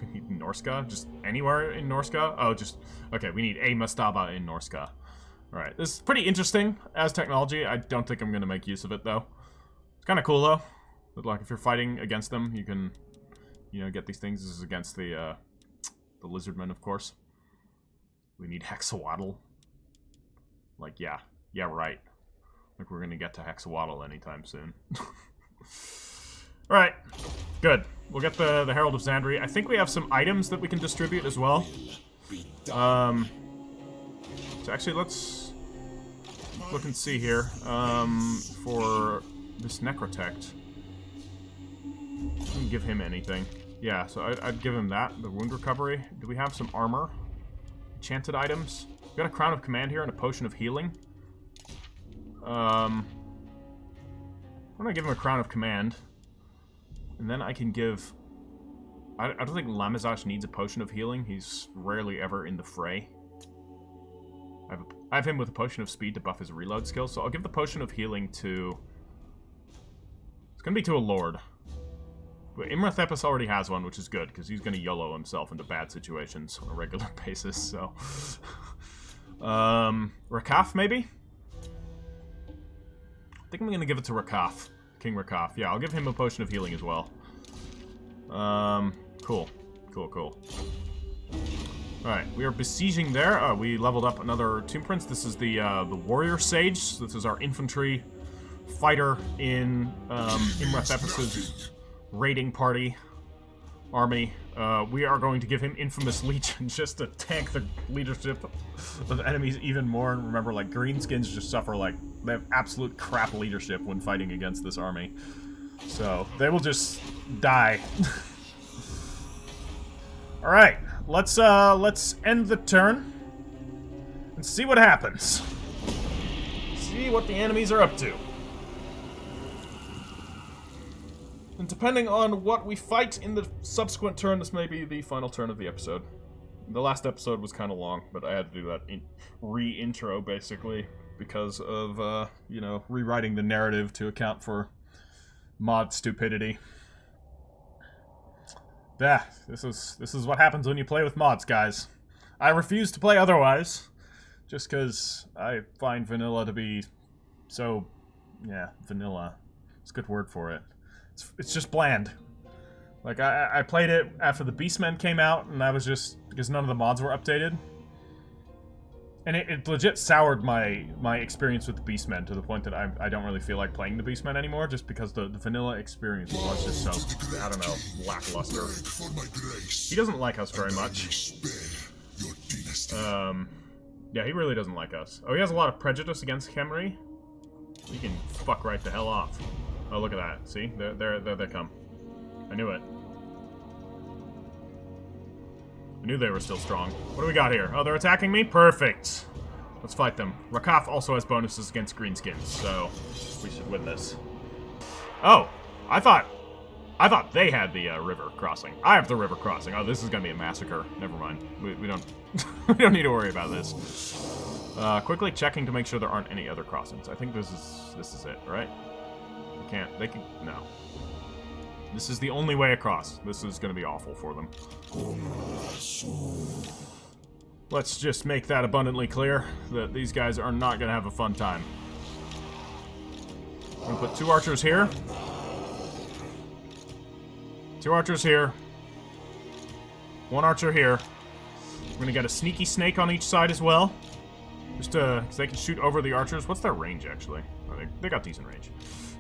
A: We need Norska? Just anywhere in Norska? Oh, just... okay, we need a Mastaba in Norska. Alright, this is pretty interesting as technology. I don't think I'm going to make use of it, though. It's kind of cool, though. But, like, if you're fighting against them, you can, you know, get these things. This is against the Lizardmen, of course. We need Hexawaddle. Like, yeah. Yeah, right. Like, we're going to get to Hexawaddle anytime soon. Alright. Good. We'll get the Herald of Xander. I think we have some items that we can distribute as well. So actually, let's look and see here. For this Necrotect. I can give him anything. Yeah, so I'd give him that. The wound recovery. Do we have some armor? Enchanted items. We got a Crown of Command here and a Potion of Healing. I'm gonna give him a Crown of Command. And then I can give... I don't think Lamizash needs a Potion of Healing. He's rarely ever in the fray. I have him with a Potion of Speed to buff his reload skill, so I'll give the Potion of Healing to... it's gonna be to a Lord. But Imrathepis already has one, which is good, because he's gonna YOLO himself into bad situations on a regular basis, so... Rakaf, maybe? I think I'm gonna give it to Rakaf. King Rakaf. Yeah, I'll give him a Potion of Healing as well. Cool. Cool. Alright, we are besieging there. We leveled up another Tomb Prince. This is the Warrior Sage. This is our infantry fighter in Imrathepis' raiding party army. We are going to give him Infamous Legion just to tank the leadership of enemies even more. And remember, like, greenskins just suffer, like, they have absolute crap leadership when fighting against this army. So, they will just die. Alright, let's end the turn and see what happens. See what the enemies are up to. And depending on what we fight in the subsequent turn, this may be the final turn of the episode. The last episode was kind of long, but I had to do that re-intro, basically, because of, you know, rewriting the narrative to account for mod stupidity. Yeah, this is what happens when you play with mods, guys. I refuse to play otherwise, just because I find vanilla to be so... yeah, vanilla. It's a good word for it. It's just bland. Like, I played it after the Beastmen came out, and I was just... because none of the mods were updated. And it legit soured my experience with the Beastmen to the point that I don't really feel like playing the Beastmen anymore, just because the vanilla experience was just so, I don't know, lackluster. He doesn't like us very much. Yeah, he really doesn't like us. Oh, he has a lot of prejudice against Khemri. He can fuck right the hell off. Oh, look at that. See? There they come. I knew it. I knew they were still strong. What do we got here? Oh, they're attacking me? Perfect. Let's fight them. Rakaf also has bonuses against greenskins, so we should win this. Oh, I thought they had the river crossing. I have the river crossing. Oh, this is gonna be a massacre. Never mind. We don't we don't need to worry about this. Quickly checking to make sure there aren't any other crossings. I think this is it, right? They can no. This is the only way across. This is gonna be awful for them. Let's just make that abundantly clear that these guys are not gonna have a fun time. I'm gonna put 2 archers here. 2 archers here. 1 archer here. We're gonna get a sneaky snake on each side as well. Just because they can shoot over the archers. What's their range, actually? Oh, they got decent range.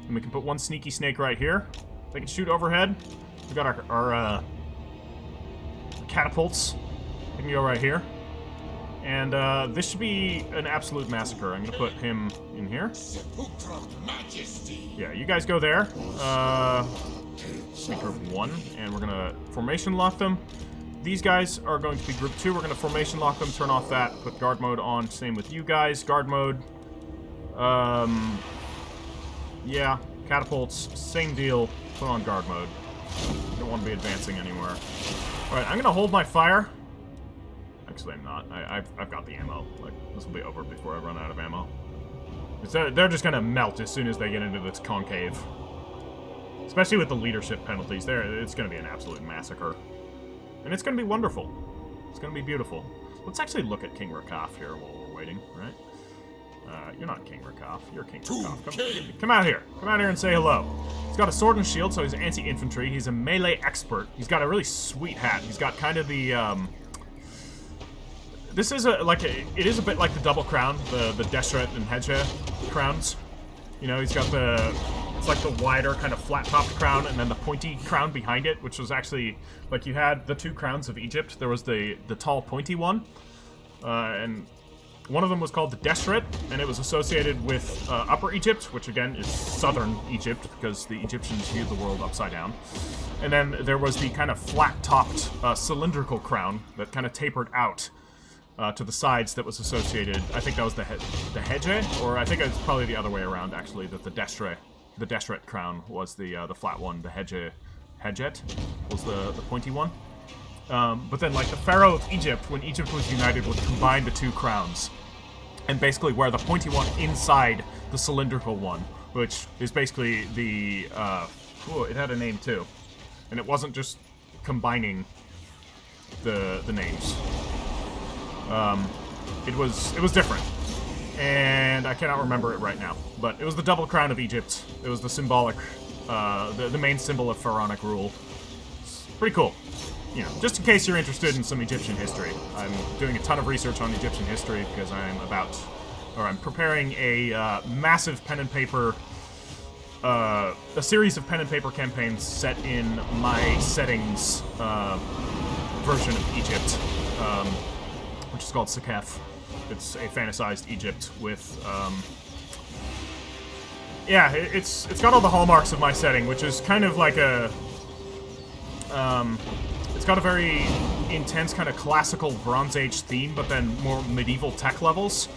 A: And we can put 1 sneaky snake right here. They can shoot overhead. We got our catapults. They can go right here. And this should be an absolute massacre. I'm gonna put him in here. Yeah, you guys go there. Group 1, and we're gonna formation lock them. These guys are going to be group 2. We're gonna formation lock them, turn off that, put guard mode on. Same with you guys, guard mode. Yeah, catapults, same deal. Put on guard mode. Don't want to be advancing anywhere. All right, I'm gonna hold my fire. Actually, I'm not. I've got the ammo. Like, this will be over before I run out of ammo. They're just gonna melt as soon as they get into this concave. Especially with the leadership penalties there, it's going to be an absolute massacre. And it's going to be wonderful. It's going to be beautiful. Let's actually look at King Rakaf here while we're waiting, right? You're not King Rakaf. You're King Rakaf. Come out here. Come out here and say hello. He's got a sword and shield, so he's anti-infantry. He's a melee expert. He's got a really sweet hat. He's got kind of the, This is it is a bit like the double crown, the Deshret and Hedge crowns. You know, he's got it's like the wider kind of flat-topped crown and then the pointy crown behind it, which was actually, like, you had the 2 crowns of Egypt. There was the tall pointy one, and one of them was called the Deshret, and it was associated with Upper Egypt, which again is southern Egypt, because the Egyptians viewed the world upside down. And then there was the kind of flat-topped cylindrical crown that kind of tapered out to the sides that was associated. I think that was the Hedge, or I think it's probably the other way around, actually, that the Deshret crown was the flat one. The Hedjet was the pointy one. But then, like, the Pharaoh of Egypt, when Egypt was united, would combine the 2 crowns and basically wear the pointy one inside the cylindrical one, which is basically the it had a name too, and it wasn't just combining the names. It was different, and I cannot remember it right now. But it was the double crown of Egypt. It was the symbolic, the main symbol of pharaonic rule. It's pretty cool. You know, just in case you're interested in some Egyptian history. I'm doing a ton of research on Egyptian history because I'm preparing a massive pen and paper, a series of pen and paper campaigns set in my settings version of Egypt, which is called Sekef. It's a fantasized Egypt with, yeah, it's got all the hallmarks of my setting, which is kind of like a, it's got a very intense kind of classical Bronze Age theme, but then more medieval tech levels.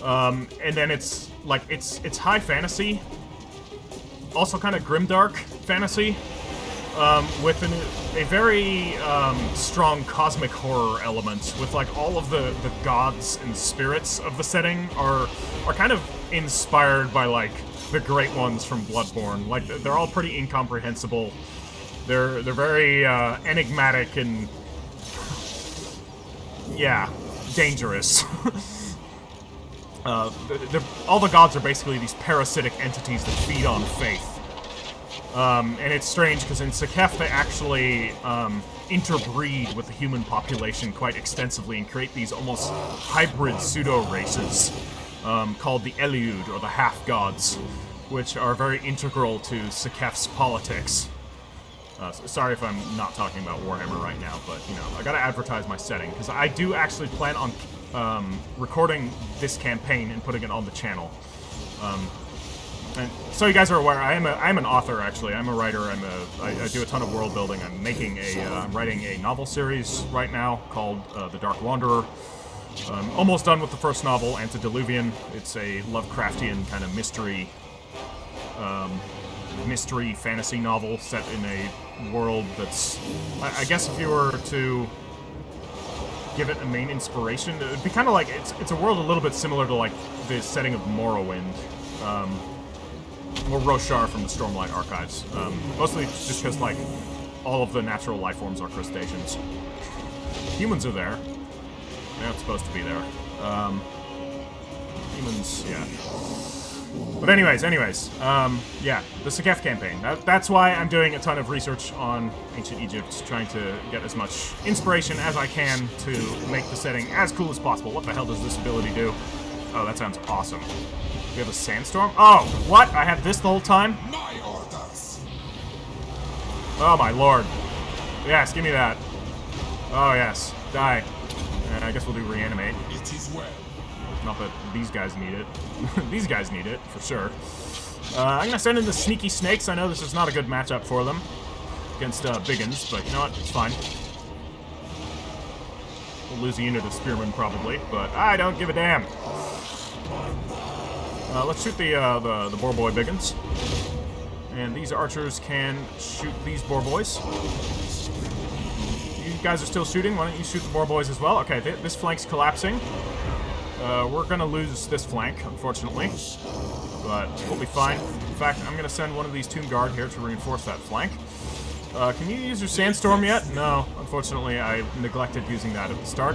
A: And then it's like, it's high fantasy, also kind of grimdark fantasy, with a very strong cosmic horror element, with like all of the gods and spirits of the setting are kind of inspired by like the great ones from Bloodborne. Like, they're all pretty incomprehensible. They're very enigmatic and, yeah, dangerous. All the gods are basically these parasitic entities that feed on faith. And it's strange because in Sekef they actually interbreed with the human population quite extensively and create these almost hybrid pseudo-races called the Eliud, or the half-gods, which are very integral to Sekef's politics. Sorry if I'm not talking about Warhammer right now, but, you know, I gotta advertise my setting, because I do actually plan on recording this campaign and putting it on the channel. And so you guys are aware, I am an author, actually. I'm a writer. I do a ton of world building. I'm writing a novel series right now called The Dark Wanderer. Almost done with the first novel, Antediluvian. It's a Lovecraftian kind of mystery fantasy novel set in a world that's... I guess if you were to give it a main inspiration, it would be kind of like... It's a world a little bit similar to, like, the setting of Morrowind. Or Roshar from the Stormlight Archives. Mostly just because, like, all of the natural life forms are crustaceans. Humans are there. They're not supposed to be there. Humans, yeah. But anyways, yeah, the Sekef campaign. That's why I'm doing a ton of research on ancient Egypt, trying to get as much inspiration as I can to make the setting as cool as possible. What the hell does this ability do? Oh, that sounds awesome. We have a Sandstorm? Oh, what? I had this the whole time?
B: My orders.
A: Oh my lord. Yes, give me that. Oh yes, die. I guess we'll do reanimate.
B: It is well.
A: Not that these guys need it. These guys need it, for sure. I'm gonna send in the Sneaky Snakes. I know this is not a good matchup for them against Biggins, but you know what? It's fine. We'll lose a unit of Spearmen probably, but I don't give a damn. Let's shoot the Boar Boy Biggins. And these archers can shoot these Boar Boys. You guys are still shooting. Why don't you shoot the Boar Boys as well? Okay, this flank's collapsing. We're gonna lose this flank, unfortunately. But we'll be fine. In fact, I'm gonna send one of these Tomb Guard here to reinforce that flank. Can you use your Sandstorm yet? No, unfortunately, I neglected using that at the start.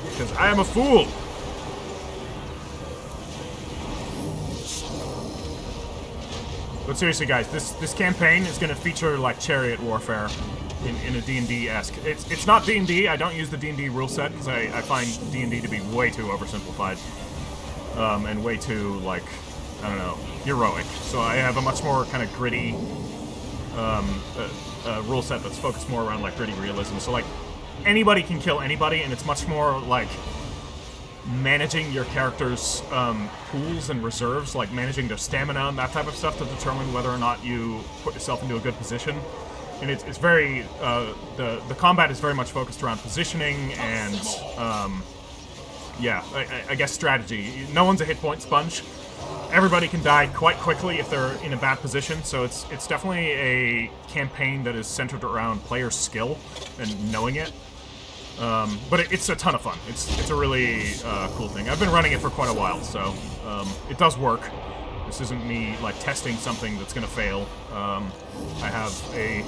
A: Because I am a fool! But seriously, guys, this campaign is going to feature, like, chariot warfare in a D&D-esque. It's not D&D. I don't use the D&D rule set, because I find D&D to be way too oversimplified. And way too, like, I don't know, heroic. So I have a much more kind of gritty rule set that's focused more around, like, gritty realism. So, like, anybody can kill anybody, and it's much more, like, managing your character's pools and reserves, like managing their stamina and that type of stuff to determine whether or not you put yourself into a good position. And it's very, the combat is very much focused around positioning and, yeah, I guess strategy. No one's a hit point sponge. Everybody can die quite quickly if they're in a bad position, so it's definitely a campaign that is centered around player skill and knowing it. But it's a ton of fun. It's a really cool thing. I've been running it for quite a while, so it does work. This isn't me like testing something that's gonna fail. I have a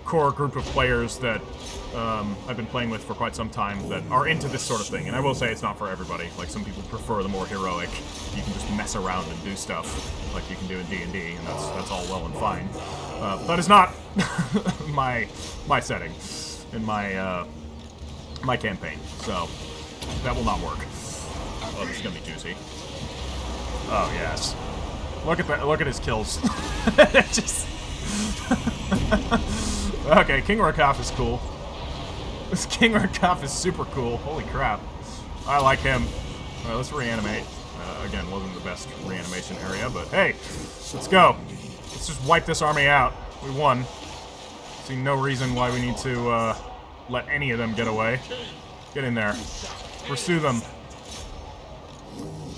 A: core group of players that I've been playing with for quite some time that are into this sort of thing, and I will say it's not for everybody. Like, some people prefer the more heroic, you can just mess around and do stuff like you can do in D&D, and that's all well and fine. That is not my setting in my my campaign, so that will not work. Oh, this is gonna be juicy. Oh yes, look at that! Look at his kills. Just okay. King Rakaf is cool. This King Rakaf is super cool. Holy crap! I like him. All right, let's reanimate. Again, wasn't the best reanimation area, but hey, let's go. Let's just wipe this army out. We won. See no reason why we need to let any of them get away. Get in there. Pursue them.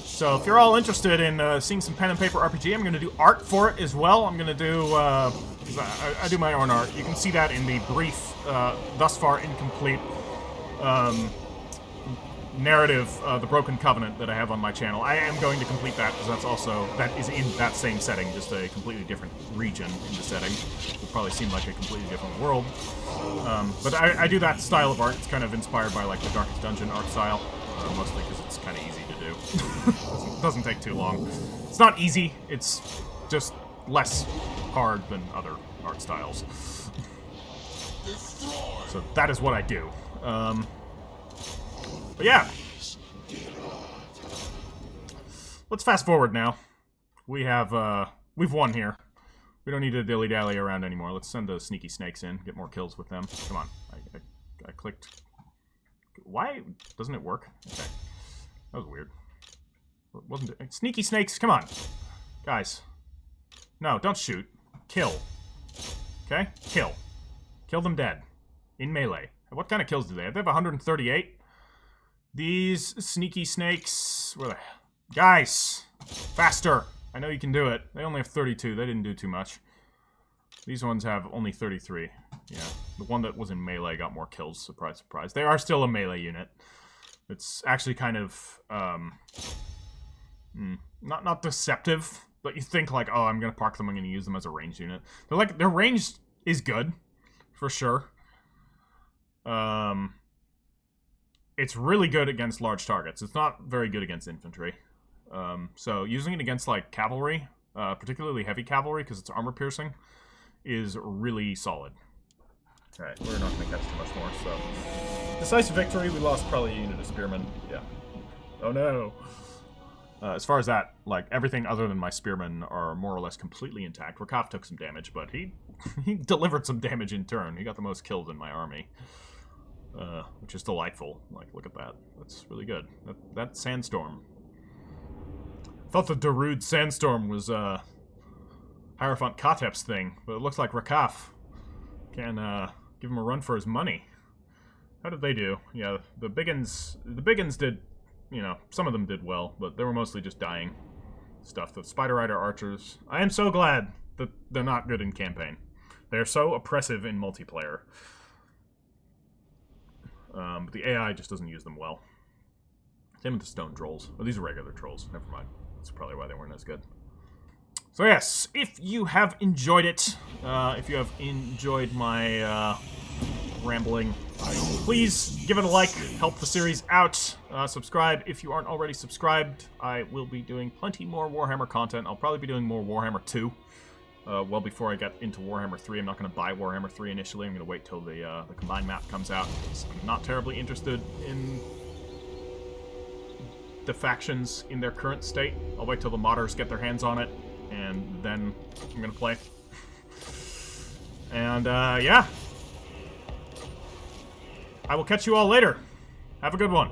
A: So if you're all interested in seeing some pen and paper RPG, I'm going to do art for it as well. I'm going to do, I do my own art. You can see that in the brief, thus far incomplete narrative, The Broken Covenant, that I have on my channel. I am going to complete that, because that is in that same setting, just a completely different region in the setting. It will probably seem like a completely different world. But I do that style of art. It's kind of inspired by, like, the Darkest Dungeon art style, mostly because it's kind of easy to do. doesn't take too long. It's not easy, it's just less hard than other art styles. So that is what I do. But yeah, let's fast forward now. We've won here. We don't need to dilly-dally around anymore. Let's send the Sneaky Snakes in, get more kills with them. Come on, I clicked. Why doesn't it work? Okay, that was weird. Wasn't it? Sneaky Snakes, come on, guys. No, don't shoot. Kill. Okay, kill them dead in melee. What kind of kills do they have? They have 138. These sneaky snakes... Where the... Guys! Faster! I know you can do it. They only have 32. They didn't do too much. These ones have only 33. Yeah. The one that was in melee got more kills. Surprise, surprise. They are still a melee unit. It's actually kind of... not deceptive, but you think like, oh, I'm going to park them, I'm going to use them as a ranged unit. They're like... Their range is good. For sure. It's really good against large targets. It's not very good against infantry. So using it against like cavalry, particularly heavy cavalry, because it's armor piercing, is really solid. Alright, we're not going to catch too much more, so... Decisive victory, we lost probably a unit of spearmen. Yeah. Oh no! As far as that, like, everything other than my spearmen are more or less completely intact. Rakaf took some damage, but he delivered some damage in turn. He got the most kills in my army. Which is delightful. Like, look at that. That's really good. That Sandstorm. I thought the Darude Sandstorm was, Hierophant Katep's thing, but it looks like Rakaf can, give him a run for his money. How did they do? Yeah, the Biggins did, you know, some of them did well, but they were mostly just dying stuff. The Spider Rider Archers, I am so glad that they're not good in campaign. They're so oppressive in multiplayer. But the AI just doesn't use them well. Same with the Stone Trolls. Oh, these are regular trolls. Never mind. That's probably why they weren't as good. So yes, if you have enjoyed it, if you have enjoyed my rambling, please give it a like, help the series out, subscribe if you aren't already subscribed. I will be doing plenty more Warhammer content. I'll probably be doing more Warhammer 2. Well before I get into Warhammer 3. I'm not going to buy Warhammer 3 initially. I'm going to wait till the combined map comes out. I'm not terribly interested in the factions in their current state. I'll wait till the modders get their hands on it, and then I'm going to play. And, yeah. I will catch you all later. Have a good one.